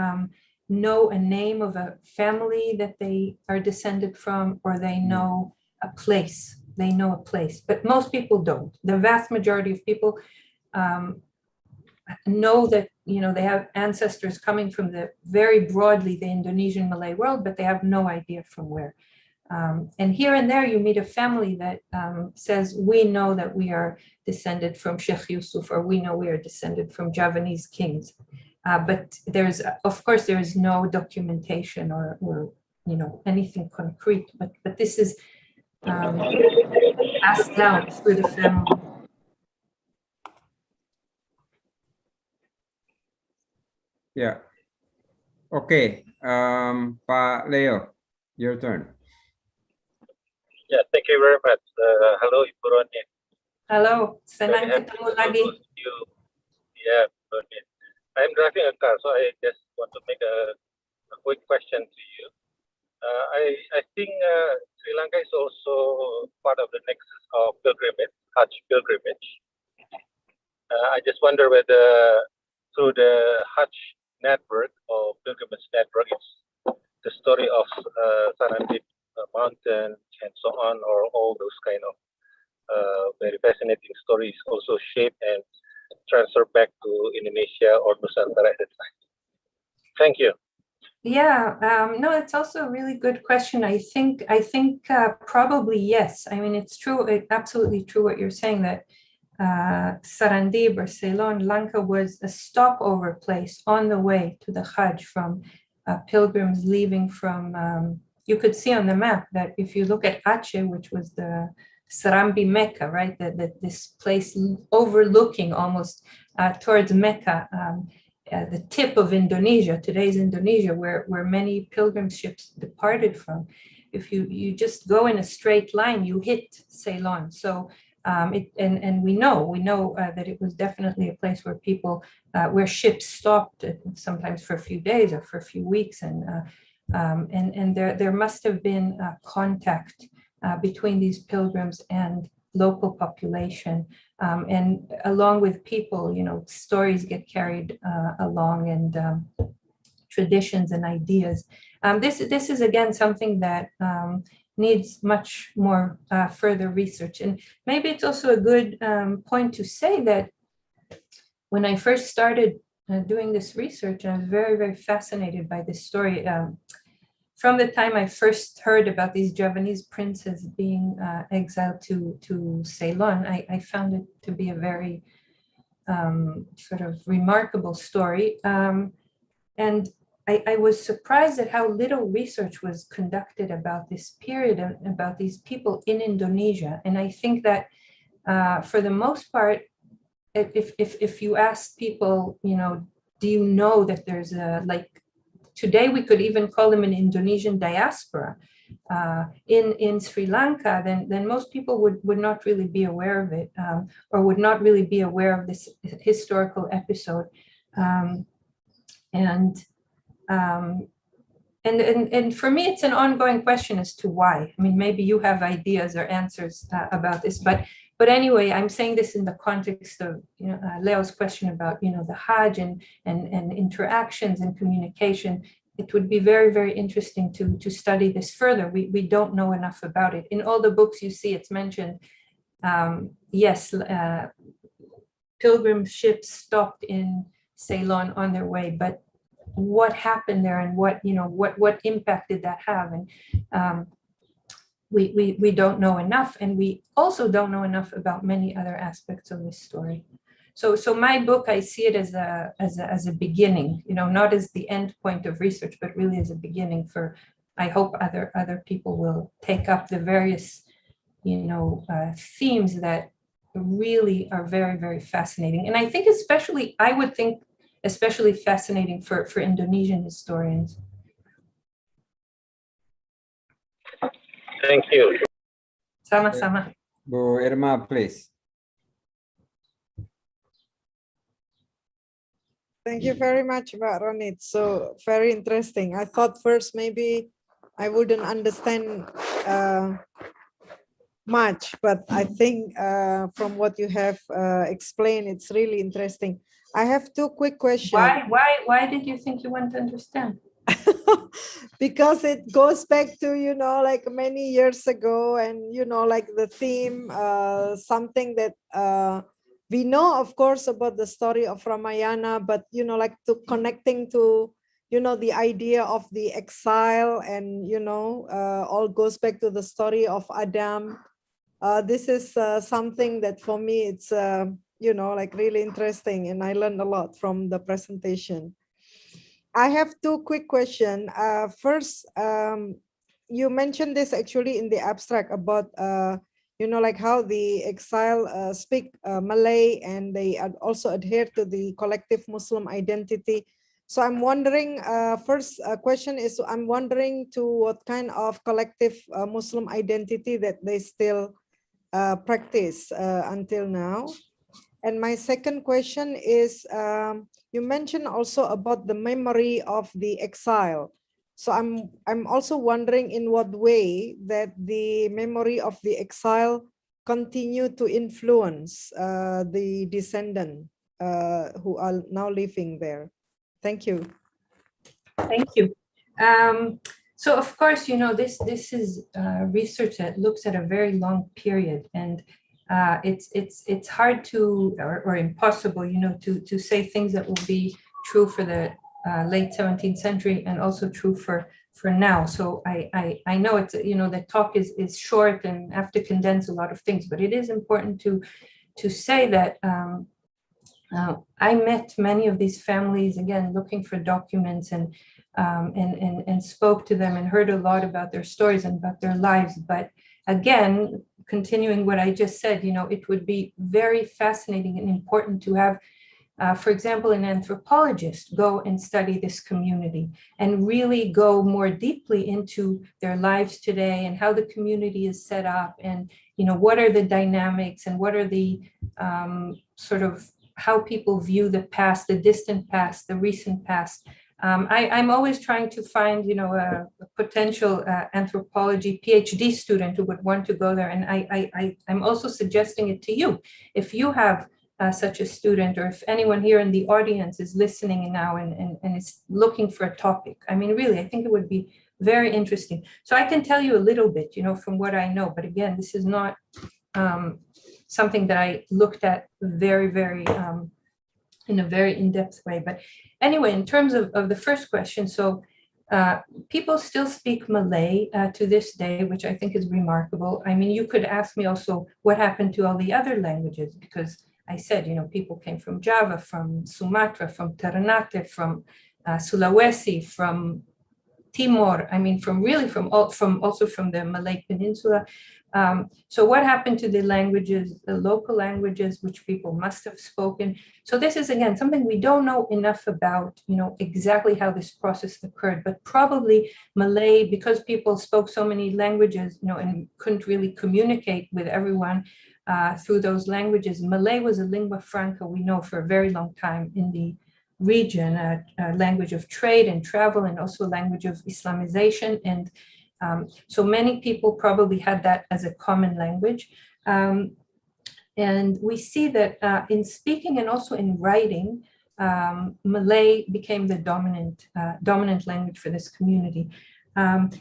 know a name of a family that they are descended from, or they know a place. They know a place, but most people don't. The vast majority of people know that, they have ancestors coming from very broadly the Indonesian-Malay world, but they have no idea from where. And here and there, you meet a family that says, we know that we are descended from Sheikh Yusuf, or we know we are descended from Javanese kings. But of course, there is no documentation or anything concrete. But this is passed down through the family. Yeah. Okay. Pak Leo, your turn. Yeah, thank you very much. Hello, Ibu Ronit. Hello, senang ketemu lagi. Yeah, Ronit. I'm driving a car, so I just want to make a quick question to you. I think Sri Lanka is also part of the nexus of pilgrimage, Hajj pilgrimage. I just wonder whether through the Hajj network or pilgrimage network, it's the story of Sarandib mountain and so on, or all those kind of very fascinating stories also shape and transfer back to Indonesia or Nusantara at the time. Thank you. Yeah, no, it's also a really good question. I think probably yes. It's true, absolutely true what you're saying, that Srandib or Ceylon, Lanka was a stopover place on the way to the Hajj from pilgrims leaving from, you could see on the map that if you look at Aceh, which was the Srandib Mecca, right? This place overlooking almost towards Mecca, the tip of Indonesia, today's Indonesia, where many pilgrim ships departed from. If you just go in a straight line, you hit Ceylon. So and we know that it was definitely a place where people, where ships stopped, sometimes for a few days or for a few weeks, and there must have been contact between these pilgrims and local population, and along with people, stories get carried along, and traditions and ideas. This is again something that needs much more further research. And maybe it's also a good point to say that when I first started doing this research, I was very, very fascinated by this story. From the time I first heard about these Javanese princes being exiled to Ceylon, I found it to be a very sort of remarkable story. And I was surprised at how little research was conducted about this period and about these people in Indonesia. And I think that for the most part, if you ask people, do you know that there's today we could even call them an Indonesian diaspora in Sri Lanka, then most people would not really be aware of it, or would not really be aware of this historical episode. And for me, it's an ongoing question as to why. I mean, maybe you have ideas or answers about this, but anyway, I'm saying this in the context of Leo's question about the Hajj and interactions and communication. It would be very, very interesting to study this further. We don't know enough about it. In all the books you see, it's mentioned. Yes, pilgrim ships stopped in Ceylon on their way, but what happened there and what impact did that have? And we don't know enough, and we also don't know enough about many other aspects of this story. So my book, I see it as a beginning, not as the end point of research, but really as a beginning for, I hope other people will take up the various themes that really are very, very fascinating. And I think especially fascinating for Indonesian historians. Thank you. Sama-sama. Bu Irma, please. Thank you very much, Mbak Ronit. So very interesting. I thought first maybe I wouldn't understand much, but I think from what you have explained, it's really interesting. I have two quick questions. Why did you think you want to understand? Because it goes back to like many years ago, and like the theme, something that we know, of course, about the story of Ramayana, but like to connecting to the idea of the exile, and all goes back to the story of Adam. This is something that for me it's like really interesting, and I learned a lot from the presentation. I have two quick questions. First, you mentioned this actually in the abstract about like how the exile speak Malay, and they also adhere to the collective Muslim identity. So I'm wondering, first question is, I'm wondering to what kind of collective Muslim identity that they still practice until now. And my second question is, you mentioned also about the memory of the exile. So I'm also wondering in what way that the memory of the exile continue to influence the descendant who are now living there. Thank you. Thank you. So of course, this is research that looks at a very long period, and it's hard to or impossible, to say things that will be true for the late 17th century and also true for now. So I know it's the talk is short and have to condense a lot of things, but it is important to say that I met many of these families, again, looking for documents and spoke to them and heard a lot about their stories and about their lives. But again, continuing what I just said, it would be very fascinating and important to have, for example, an anthropologist go and study this community and really go more deeply into their lives today and how the community is set up and, what are the dynamics and what are the sort of how people view the past, the distant past, the recent past. I'm always trying to find, a potential anthropology PhD student who would want to go there. And I'm also suggesting it to you. If you have such a student, or if anyone here in the audience is listening now and is looking for a topic, I mean, really, I think it would be very interesting. So I can tell you a little bit, from what I know. But again, this is not something that I looked at very, very in a very in-depth way. But anyway, in terms of the first question, so people still speak Malay to this day, which I think is remarkable. I mean, you could ask me also what happened to all the other languages, because I said, people came from Java, from Sumatra, from Ternate, from Sulawesi, from Timor. I mean, also from the Malay Peninsula. So what happened to the languages, the local languages, which people must have spoken? So this is, again, something we don't know enough about, exactly how this process occurred, but probably Malay, because people spoke so many languages, and couldn't really communicate with everyone through those languages. Malay was a lingua franca, we know, for a very long time in the region, a language of trade and travel, and also a language of Islamization. And so many people probably had that as a common language. And we see that in speaking and also in writing, Malay became the dominant language for this community.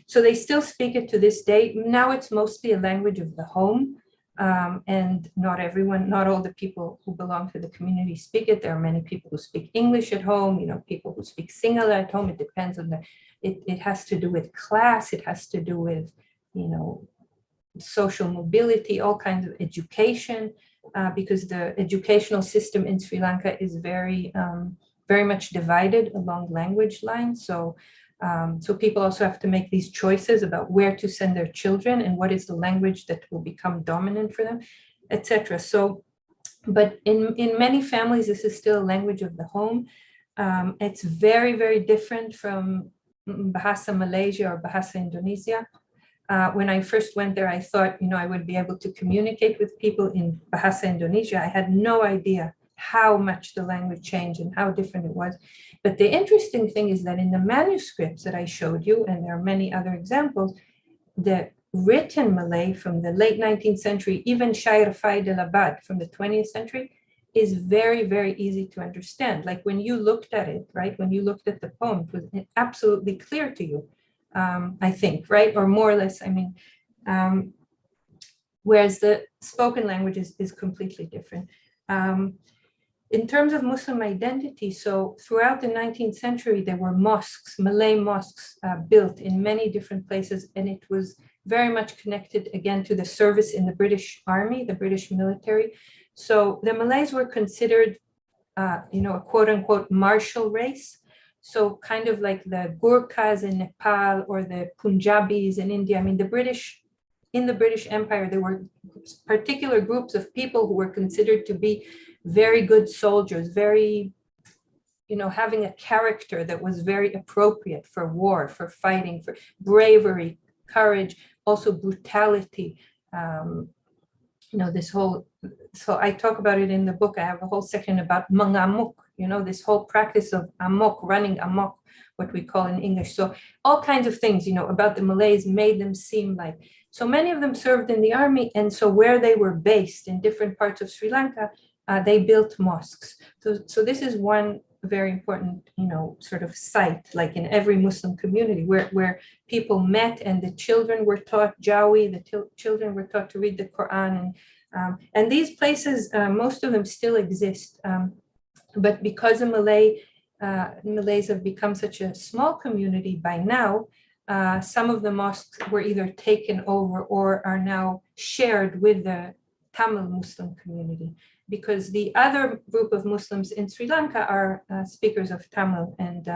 So they still speak it to this day. Now it's mostly a language of the home. And not all the people who belong to the community speak it. There are many people who speak English at home, people who speak Sinhala at home. It depends on it has to do with class. It has to do with, social mobility, all kinds of education, because the educational system in Sri Lanka is very, very much divided along language lines. So people also have to make these choices about where to send their children and what is the language that will become dominant for them, etc. So, but in many families, this is still a language of the home. It's very, very different from Bahasa Malaysia or Bahasa Indonesia. When I first went there, I thought, I would be able to communicate with people in Bahasa Indonesia. I had no idea how much the language changed and how different it was. But the interesting thing is that in the manuscripts that I showed you, and there are many other examples, the written Malay from the late 19th century, even Syair Faidal Abad from the 20th century, is very, very easy to understand. Like when you looked at it, right? When you looked at the poem, it was absolutely clear to you, I think, right? Or more or less, I mean, whereas the spoken language is completely different. In terms of Muslim identity, so throughout the 19th century, there were mosques, Malay mosques built in many different places, and it was very much connected again to the service in the British Army, the British military. So the Malays were considered, a quote unquote martial race. So kind of like the Gurkhas in Nepal or the Punjabis in India. I mean, in the British Empire, there were particular groups of people who were considered to be very good soldiers, very, having a character that was very appropriate for war, for fighting, for bravery, courage, also brutality. So I talk about it in the book. I have a whole section about mangamuk, this whole practice of amok, running amok, what we call in English. So all kinds of things, about the Malays made them seem like, so many of them served in the army. And so where they were based in different parts of Sri Lanka, they built mosques. So this is one very important, sort of site, like in every Muslim community where people met and the children were taught Jawi, the children were taught to read the Quran. And these places, most of them still exist. But because the Malays have become such a small community by now, some of the mosques were either taken over or are now shared with the Tamil Muslim community, because the other group of Muslims in Sri Lanka are speakers of Tamil, and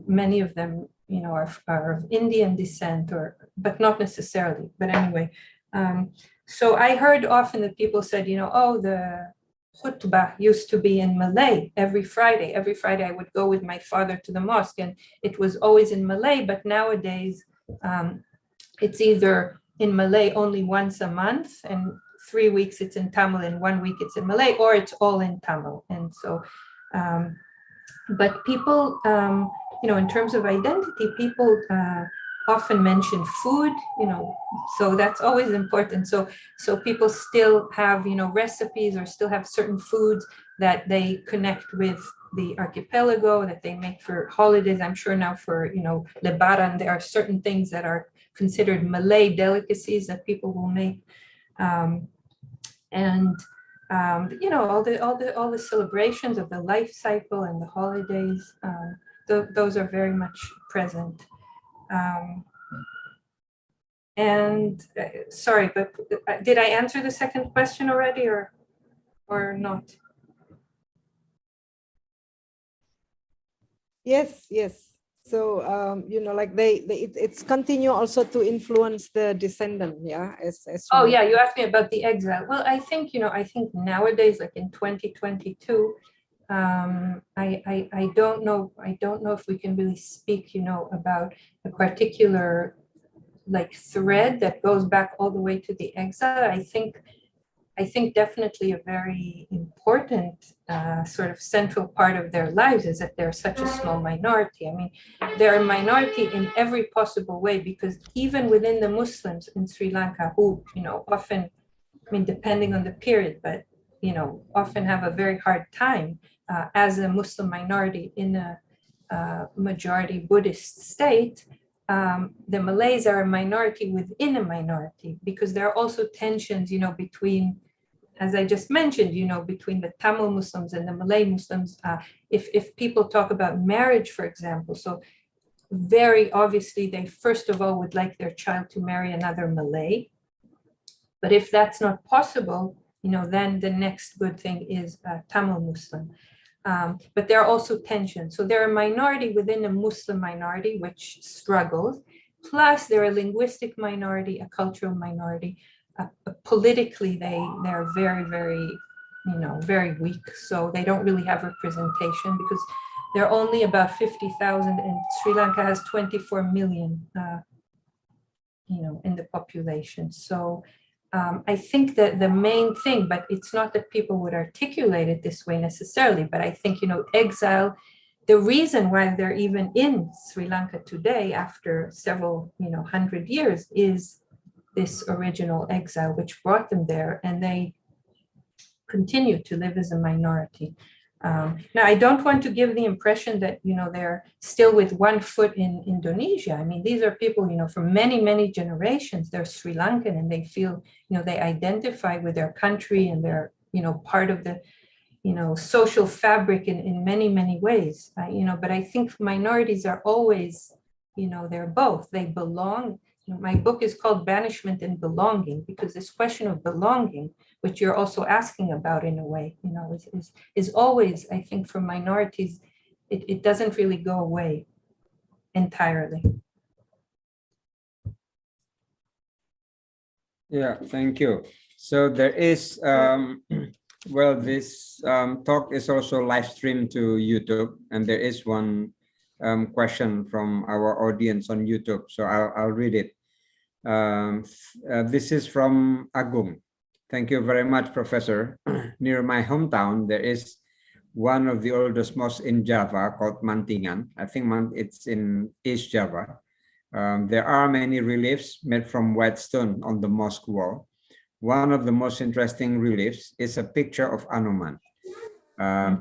many of them, are of Indian descent, but not necessarily. But anyway, so I heard often that people said, oh, the khutbah used to be in Malay every Friday. Every Friday I would go with my father to the mosque, and it was always in Malay. But nowadays, it's either in Malay only once a month, and 3 weeks it's in Tamil, and 1 week it's in Malay, or it's all in Tamil. And so, but people, in terms of identity, people often mention food, so that's always important. So people still have, recipes, or still have certain foods that they connect with the archipelago, that they make for holidays. I'm sure now for, Lebaran, there are certain things that are considered Malay delicacies that people will make. All the celebrations of the life cycle and the holidays, those are very much present. Sorry, but did I answer the second question already, or not? Yes. So, it's continue also to influence the descendant, yeah. Oh yeah, you asked me about the exile. Well, I think nowadays, like in 2022, I don't know if we can really speak, about a particular thread that goes back all the way to the exile. I think definitely a very important sort of central part of their lives is that they're such a small minority. I mean, they're a minority in every possible way, because even within the Muslims in Sri Lanka, who, often, depending on the period, but, often have a very hard time as a Muslim minority in a majority Buddhist state, the Malays are a minority within a minority, because there are also tensions, between, as I just mentioned, between the Tamil Muslims and the Malay Muslims. If people talk about marriage, for example, so very obviously they first of all would like their child to marry another Malay. But if that's not possible, then the next good thing is Tamil Muslim. But there are also tensions. So they're a minority within a Muslim minority, which struggles. Plus, they're a linguistic minority, a cultural minority. Politically, they're very, very, very weak. So they don't really have representation, because there are only about 50,000, and Sri Lanka has 24 million, in the population. So I think that the main thing, but it's not that people would articulate it this way necessarily, but I think, exile, the reason why they're even in Sri Lanka today after several, 100 years, is this original exile, which brought them there, and they continue to live as a minority. Now, I don't want to give the impression that, they're still with one foot in Indonesia. I mean, these are people, for many, many generations, they're Sri Lankan, and they feel, they identify with their country, and they're, part of the, social fabric in many, many ways. But I think minorities are always, they're both. They belong. My book is called Banishment and Belonging, because this question of belonging, which you're also asking about in a way, is always, I think, for minorities, it doesn't really go away entirely. Yeah, thank you. So there is, this talk is also live streamed to YouTube, and there is one question from our audience on YouTube. So I'll read it. This is from Agung. Thank you very much, Professor. Near my hometown, there is one of the oldest mosques in Java called Mantingan. I think it's in East Java. There are many reliefs made from white stone on the mosque wall. One of the most interesting reliefs is a picture of Hanuman.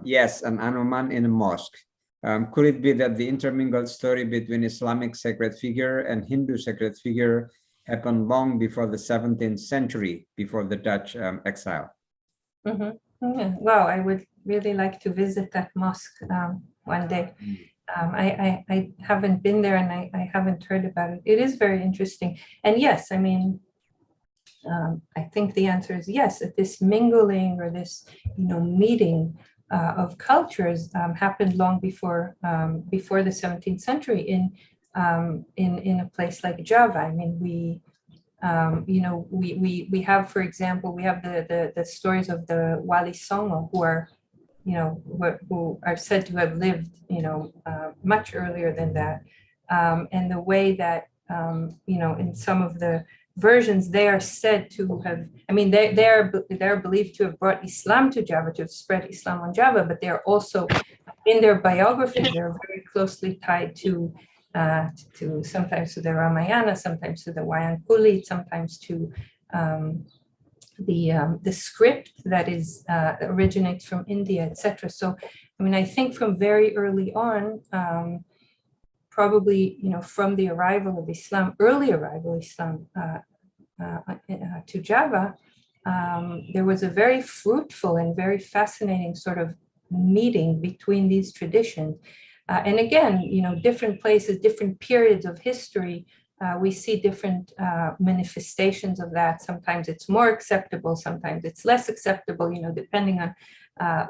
Yes, an Hanuman in a mosque. Could it be that the intermingled story between Islamic sacred figure and Hindu sacred figure happened long before the 17th century, before the Dutch exile? Mm-hmm. Yeah. Wow, I would really like to visit that mosque one day. I haven't been there, and I haven't heard about it. It is very interesting. And yes, I mean, I think the answer is yes, that this mingling or this, meeting of cultures happened long before the 17th century in a place like Java. I mean, we have, for example, we have the stories of the Wali Songo, who are said to have lived, much earlier than that, and the way that in some of the versions, they are said to have, I mean, they're believed to have brought Islam to Java, to have spread Islam on Java, but they're also, in their biographies, they're very closely tied to sometimes to the Ramayana, sometimes to the Wayang Kulit, sometimes to the script that is originates from India, etc. So, I mean, I think from very early on, probably, from the arrival of Islam, early arrival of Islam to Java, there was a very fruitful and very fascinating sort of meeting between these traditions. And again, different places, different periods of history, we see different manifestations of that. Sometimes it's more acceptable, sometimes it's less acceptable, depending on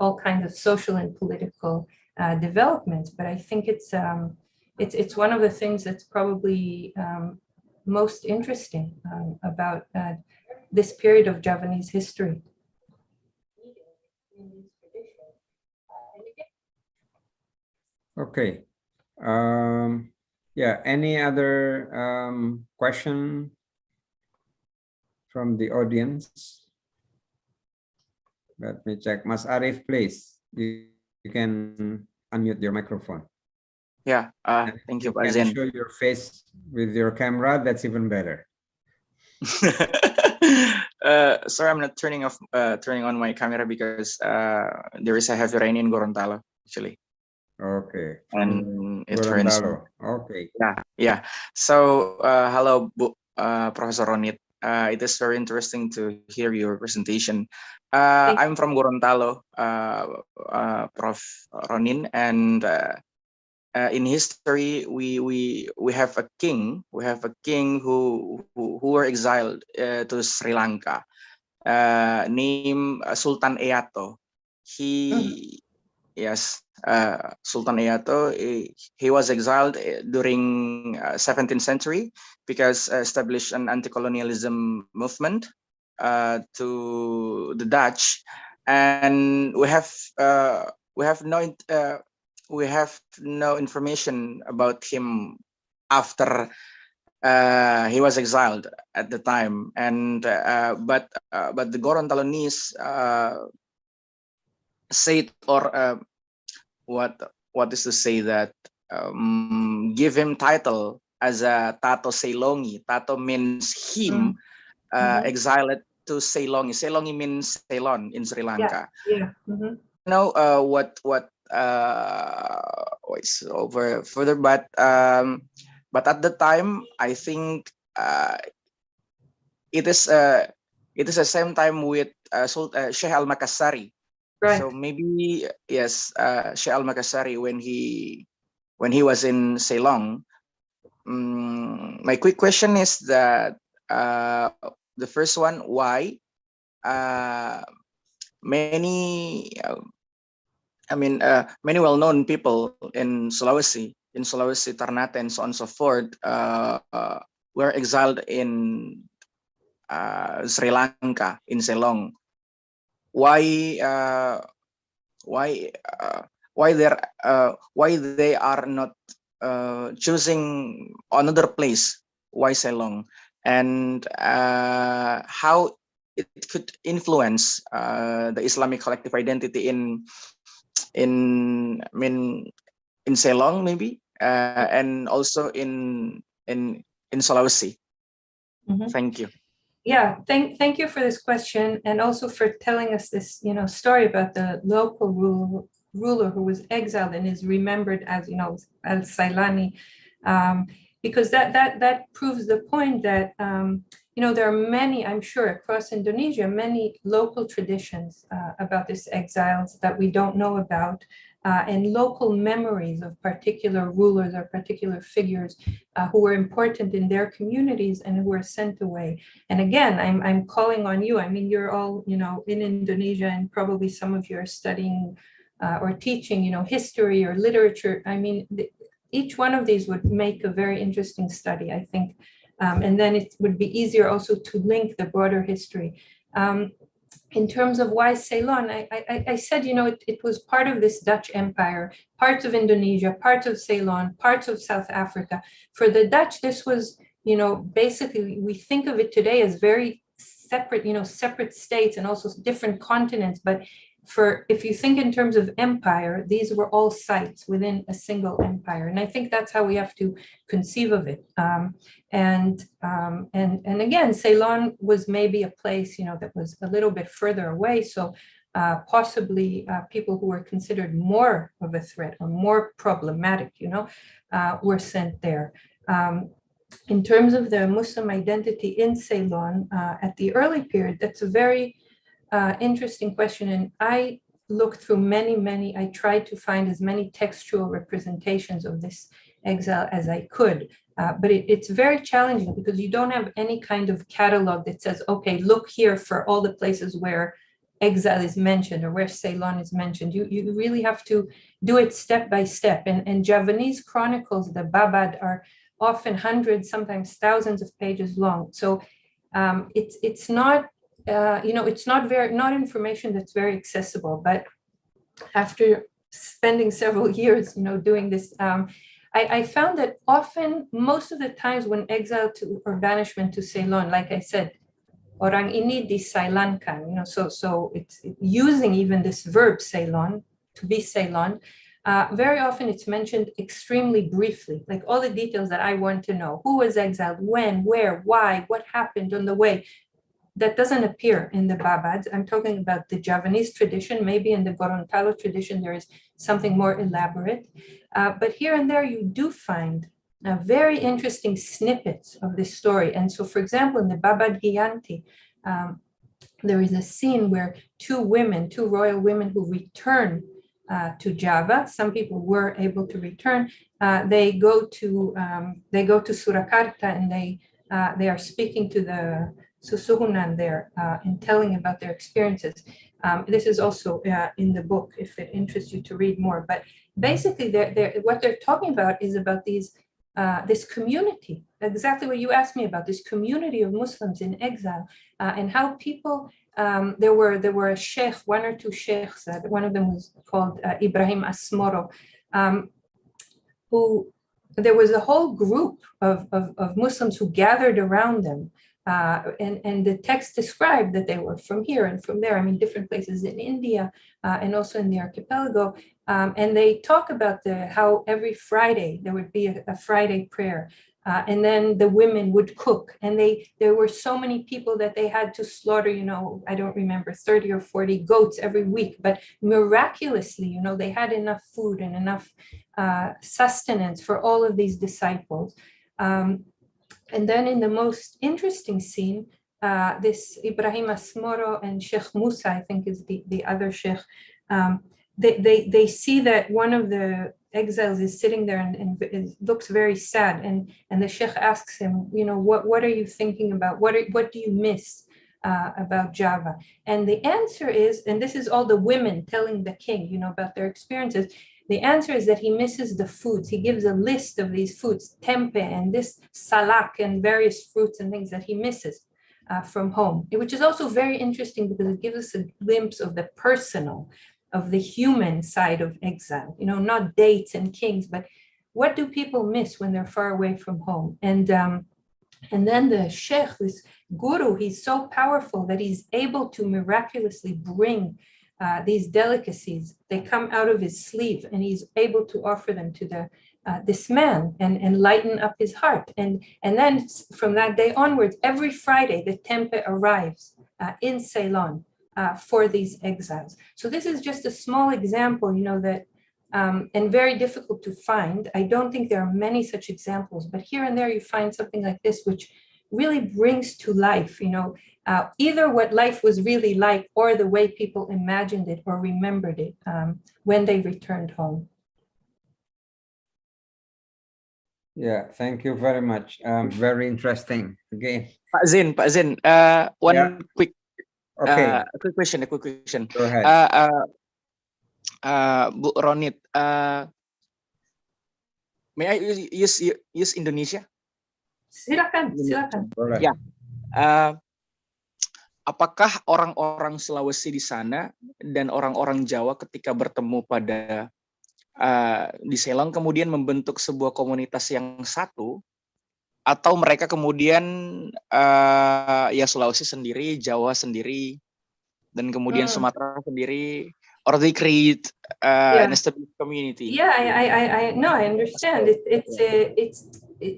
all kinds of social and political developments. But I think it's one of the things that's probably most interesting about this period of Javanese history. Okay. Yeah, any other question from the audience? Let me check. Mas Arif, please. You can unmute your microphone. Yeah, thank you, Pak Zen. Show your face with your camera. That's even better. Sorry, I'm not turning on my camera because there is a heavy rain in Gorontalo, actually. Okay. And it rains. Okay. Yeah. So, hello, Professor Ronit. It is very interesting to hear your presentation. I'm from Gorontalo, Prof. Ronin, and in history, we have a king. We have a king who were exiled to Sri Lanka, named Sultan Eyato. Yes, Sultan Eyato. He was exiled during 17th century because established an anti-colonialism movement to the Dutch, and we have no information about him after he was exiled at the time. And but the Gorontalonese say, or what is to say, that give him title as a Tato Ceylongi. Tato means him, exiled to Ceylongi. Ceylongi means Ceylon in Sri Lanka. Yeah. What is over further, but at the time, I think it is the same time with Sheikh Al-Makassari. Right. So maybe yes, Sheikh Al-Makassari when he was in Ceylon. My quick question is that the first one, why many well-known people in Sulawesi, Ternate, and so on and so forth, were exiled in Sri Lanka, in Ceylon. Why they are not choosing another place? Why Ceylon? And how it could influence the Islamic collective identity in Ceylon, maybe, and also in Sulawesi. Thank you. Yeah, thank you for this question, and also for telling us this, story about the local ruler who was exiled and is remembered as, Al-Sailani, because that proves the point that there are many, I'm sure, across Indonesia, many local traditions about this exiles that we don't know about, and local memories of particular rulers or particular figures who were important in their communities and who were sent away. And again, I'm calling on you. I mean, you're all, you know, in Indonesia, and probably some of you are studying or teaching, you know, history or literature. I mean, each one of these would make a very interesting study, I think. And then it would be easier also to link the broader history. In terms of why Ceylon, I said, you know, it was part of this Dutch empire, parts of Indonesia, parts of Ceylon, parts of South Africa. For the Dutch, this was, you know, basically, we think of it today as very separate, you know, separate states and also different continents. But if you think in terms of empire, these were all sites within a single empire. And I think that's how we have to conceive of it. And again, Ceylon was maybe a place, you know, that was a little bit further away. So possibly people who were considered more of a threat or more problematic, you know, were sent there. In terms of the Muslim identity in Ceylon at the early period, that's a very interesting question. And I looked through many, I tried to find as many textual representations of this exile as I could. But it's very challenging because you don't have any kind of catalog that says, okay, look here for all the places where exile is mentioned or where Ceylon is mentioned. You really have to do it step by step. And Javanese chronicles, the Babad, are often hundreds, sometimes thousands of pages long. So it's not, you know, it's not information that's very accessible. But after spending several years, you know, doing this, I found that often, most of the times when exile to or banishment to Ceylon, like I said, orang ini disailankan, you know, so it's using even this verb Ceylon, to be Ceylon. Very often it's mentioned extremely briefly, like all the details that I want to know. Who was exiled, when, where, why, what happened on the way. That doesn't appear in the Babads. I'm talking about the Javanese tradition. Maybe in the Gorontalo tradition, there is something more elaborate. But here and there, you do find very interesting snippets of this story. And so, for example, in the Babad Giyanti, there is a scene where two royal women who return to Java. Some people were able to return. They go to Surakarta, and they are speaking to the Susuhunan there and telling about their experiences. This is also in the book if it interests you to read more. But basically, what they're talking about is about this community, exactly what you asked me about, this community of Muslims in exile, and how people, there were a sheikh, one or two sheikhs, one of them was called Ibrahim Asmoro, who there was a whole group of Muslims who gathered around them. And the text described that they were from here and from there, I mean, different places in India and also in the archipelago. And they talk about how every Friday there would be a Friday prayer. And then the women would cook. And there were so many people that they had to slaughter, you know, I don't remember, 30 or 40 goats every week. But miraculously, you know, they had enough food and enough sustenance for all of these disciples. And then in the most interesting scene, this Ibrahim Asmoro and Sheikh Musa, I think is the other Sheikh, they see that one of the exiles is sitting there and looks very sad. And the Sheikh asks him, you know, what are you thinking about? What do you miss about Java? And the answer is, and this is all the women telling the king, you know, about their experiences. The answer is that he misses the foods. He gives a list of these foods, tempe and this salak and various fruits and things that he misses from home, which is also very interesting because it gives us a glimpse of the personal, of the human side of exile, you know, not dates and kings, but what do people miss when they're far away from home? And then the sheikh, this guru, he's so powerful that he's able to miraculously bring these delicacies. They come out of his sleeve, and he's able to offer them to this man and lighten up his heart. And then from that day onwards, every Friday, the tempe arrives in Ceylon for these exiles. So this is just a small example, you know, that and very difficult to find. I don't think there are many such examples, but here and there you find something like this, which really brings to life, either what life was really like or the way people imagined it or remembered it when they returned home. Yeah, thank you very much. Very interesting. Again, Pak Zin, one quick okay. A quick question. Go ahead. Bu Ronit, may I use Indonesia? Silakan. Ya. Apakah orang-orang Sulawesi di sana dan orang-orang Jawa ketika bertemu pada di Ceylon kemudian membentuk sebuah komunitas yang satu, atau mereka kemudian ya Sulawesi sendiri, Jawa sendiri, dan kemudian Sumatera sendiri, or they create an established community? Yeah, I understand.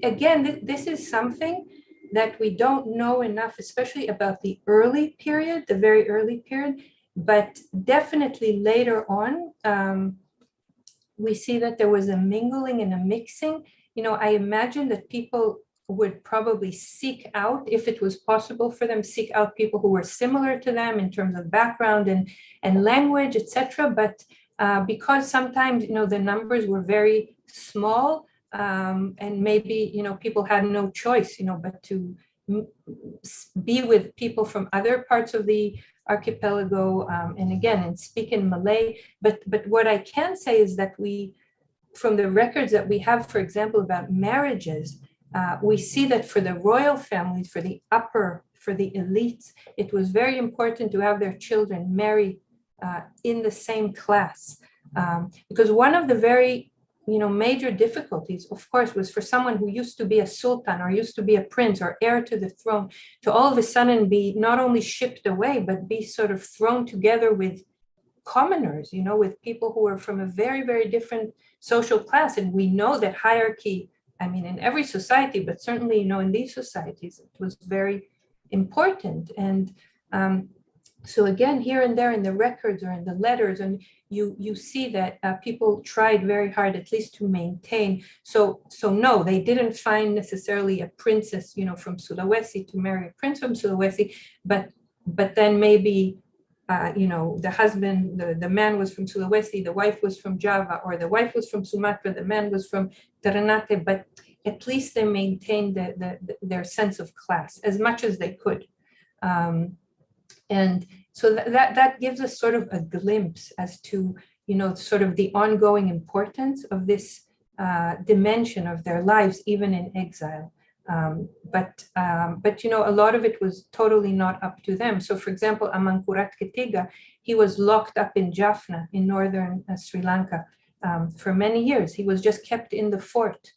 Again, this is something that we don't know enough, especially about the early period, the very early period, but definitely later on, we see that there was a mingling and a mixing. I imagine that people would probably seek out, if it was possible for them, seek out people who were similar to them in terms of background and language, etc. But because sometimes, the numbers were very small, and maybe, people had no choice, but to be with people from other parts of the archipelago, and again, and speak in Malay. But what I can say is that from the records that we have, for example, about marriages, we see that for the royal families, for the elites, it was very important to have their children marry in the same class. Because one of the very major difficulties, of course, was for someone who used to be a sultan or used to be a prince or heir to the throne to all of a sudden be not only shipped away, but be sort of thrown together with commoners, with people who are from a very, very different social class. And we know that hierarchy, in every society, but certainly, in these societies, it was very important. And so again, here and there in the records or in the letters, and you see that people tried very hard, at least to maintain. So no, they didn't find necessarily a princess, from Sulawesi to marry a prince from Sulawesi, but then maybe, the husband, the man was from Sulawesi, the wife was from Java, or the wife was from Sumatra, the man was from Ternate, but at least they maintained their sense of class as much as they could. And so that gives us sort of a glimpse as to, sort of the ongoing importance of this dimension of their lives, even in exile. But a lot of it was totally not up to them. So for example, Amangkurat Ketiga, he was locked up in Jaffna in northern Sri Lanka for many years. He was just kept in the fort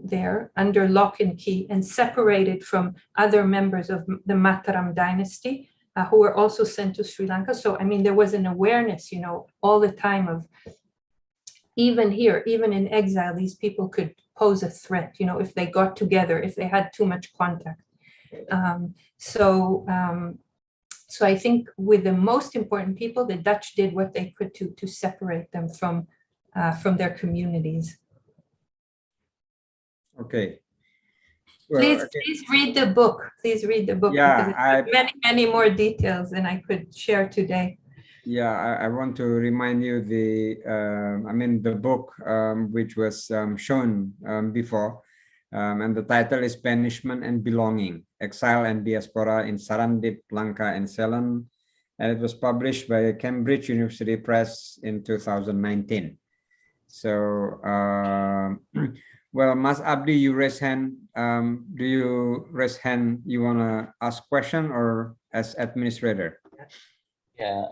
there under lock and key and separated from other members of the Mataram dynasty who were also sent to Sri Lanka. So, there was an awareness, all the time of, even here, even in exile, these people could pose a threat, if they got together, if they had too much contact. So I think with the most important people, the Dutch did what they could to separate them from their communities. Okay. Well, please read the book. Please read the book. Yeah, because it's many more details than I could share today. Yeah, I want to remind you the book which was shown before, and the title is Banishment and Belonging, Exile and Diaspora in Sarandib, Lanka and Ceylon, and it was published by Cambridge University Press in 2019. So, well, Mas Abdi, you raise hand. Do you raise hand? You want to ask question or as administrator? Yeah.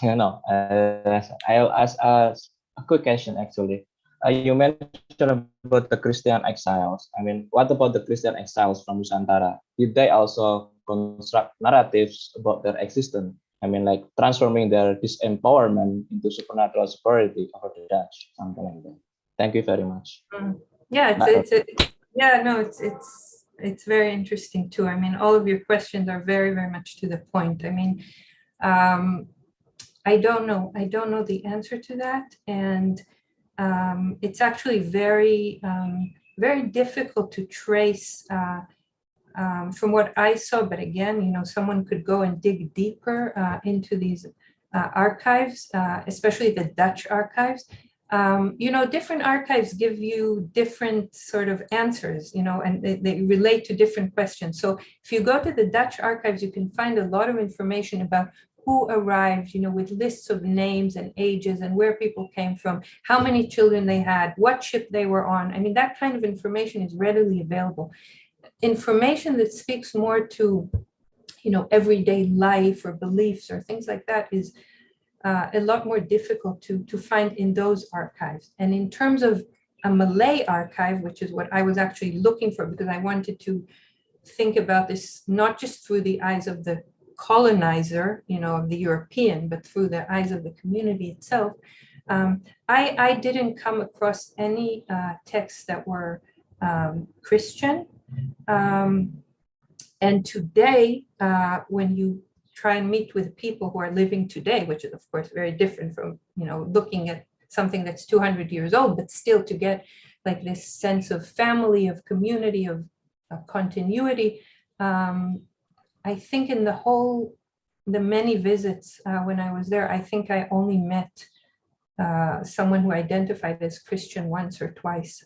No, I'll ask a quick question actually. You mentioned about the Christian exiles. What about the Christian exiles from Nusantara? Did they also construct narratives about their existence? Like transforming their disempowerment into supernatural superiority over the Dutch, something like that. Thank you very much. Yeah, it's very interesting too. All of your questions are very, very much to the point. I don't know the answer to that, and it's actually very, very difficult to trace from what I saw, but again, someone could go and dig deeper into these archives, especially the Dutch archives. Different archives give you different sort of answers, and they relate to different questions. So if you go to the Dutch archives, you can find a lot of information about who arrived, with lists of names and ages and where people came from, how many children they had, what ship they were on. I mean, that kind of information is readily available. Information that speaks more to, everyday life or beliefs or things like that is a lot more difficult to find in those archives. And in terms of a Malay archive, which is what I was actually looking for, because I wanted to think about this not just through the eyes of the colonizer, of the European, but through the eyes of the community itself, I didn't come across any texts that were Christian. And today, when you try and meet with people who are living today, which is of course very different from, looking at something that's 200 years old, but still to get like this sense of family, of community, of continuity. I think in the many visits when I was there, I think I only met someone who identified as Christian once or twice.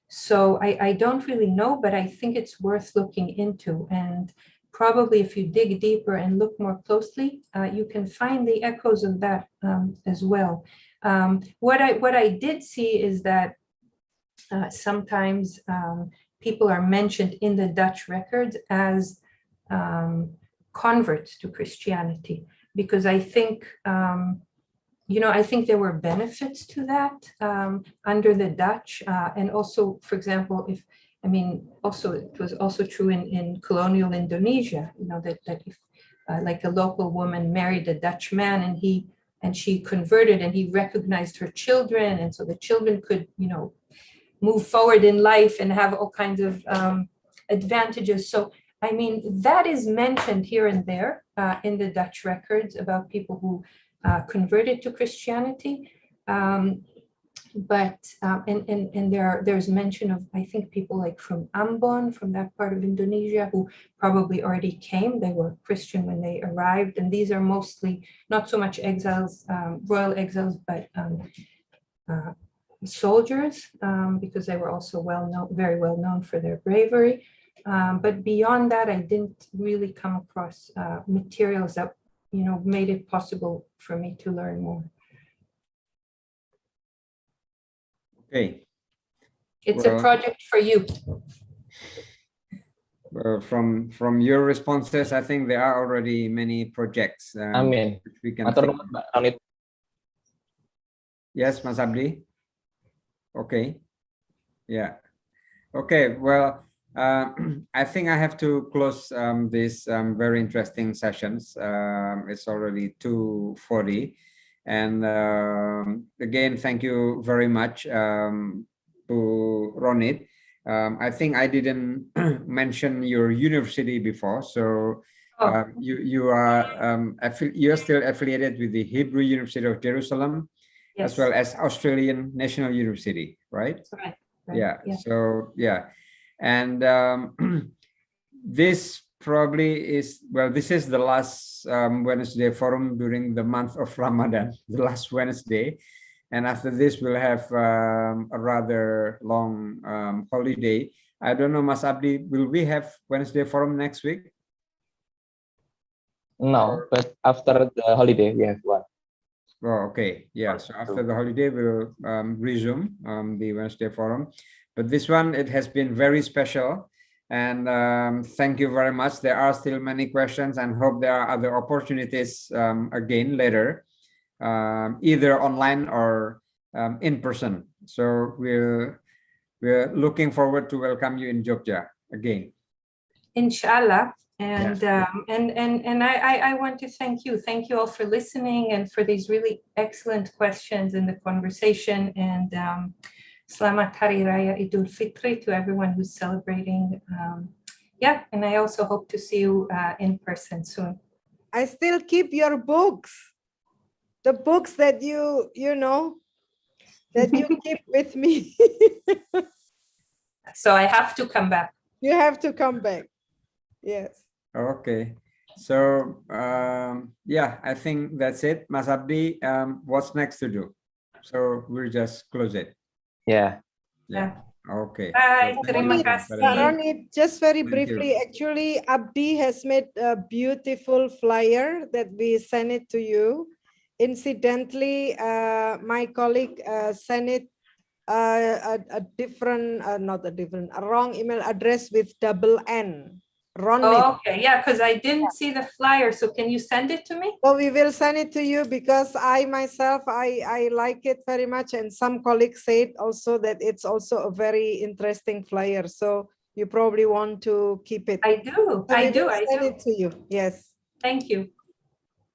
So I don't really know, but I think it's worth looking into. And probably if you dig deeper and look more closely, you can find the echoes of that as well. What I did see is that sometimes people are mentioned in the Dutch records as converts to Christianity, because I think, I think there were benefits to that under the Dutch. And also, for example, it was also true in colonial Indonesia, that if like a local woman married a Dutch man and she converted and he recognized her children. And so the children could, move forward in life and have all kinds of advantages. So, that is mentioned here and there in the Dutch records about people who converted to Christianity. But there's mention of, I think, people like from Ambon, from that part of Indonesia, who probably already came. They were Christian when they arrived. And these are mostly not so much exiles, royal exiles, but soldiers, because they were also very well known for their bravery. But beyond that, I didn't really come across materials that, made it possible for me to learn more. Okay. It's a project for you. From your responses, I think there are already many projects. Which we can think. Yes, Mas Abdi. Okay. Yeah. Okay. Well, I think I have to close these very interesting sessions. It's already 2:40. And again, thank you very much to Ronit. I think I didn't mention your university before. So you are still affiliated with the Hebrew University of Jerusalem, yes, as well as Australian National University, right? Right. Yeah. So yeah. And this probably is, this is the last Wednesday forum during the month of Ramadan, the last Wednesday. And after this, we'll have a rather long holiday. I don't know, Mas Abdi, will we have Wednesday forum next week? No, but after the holiday, we have one. Oh, okay. Yeah. So after the holiday, we'll resume the Wednesday forum. But this one, it has been very special. And thank you very much. There are still many questions, and hope there are other opportunities again later, either online or in person. So we're looking forward to welcome you in Jogja again. Inshallah. And yes. And I want to thank you. Thank you all for listening and for these really excellent questions in the conversation. And Selamat Hari Raya Idul Fitri to everyone who's celebrating. And I also hope to see you in person soon. I still keep your books, the books that you keep with me. So I have to come back. You have to come back. Yes. Okay. So yeah, I think that's it. Mas Abdi, what's next to do? So we'll just close it. Yeah. Yeah. Okay. Bye. So thank Terima you kasih. very much. Ronit, just very Thank briefly, you. actually, Abdi has made a beautiful flyer that we sent it to you. Incidentally, my colleague sent it a different, not a different, a wrong email address with double N. Ronit. Oh, okay, yeah, because I didn't see the flyer. So can you send it to me? So we will send it to you because I myself, I like it very much. And some colleagues said also that it's also a very interesting flyer. So you probably want to keep it. I do. So I we do. will I send do. it to you. Yes. Thank you.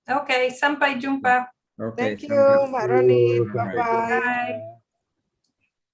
Okay, sampai jumpa. Okay. Thank you, Mbak Ronit. Bye. Bye-bye. Bye.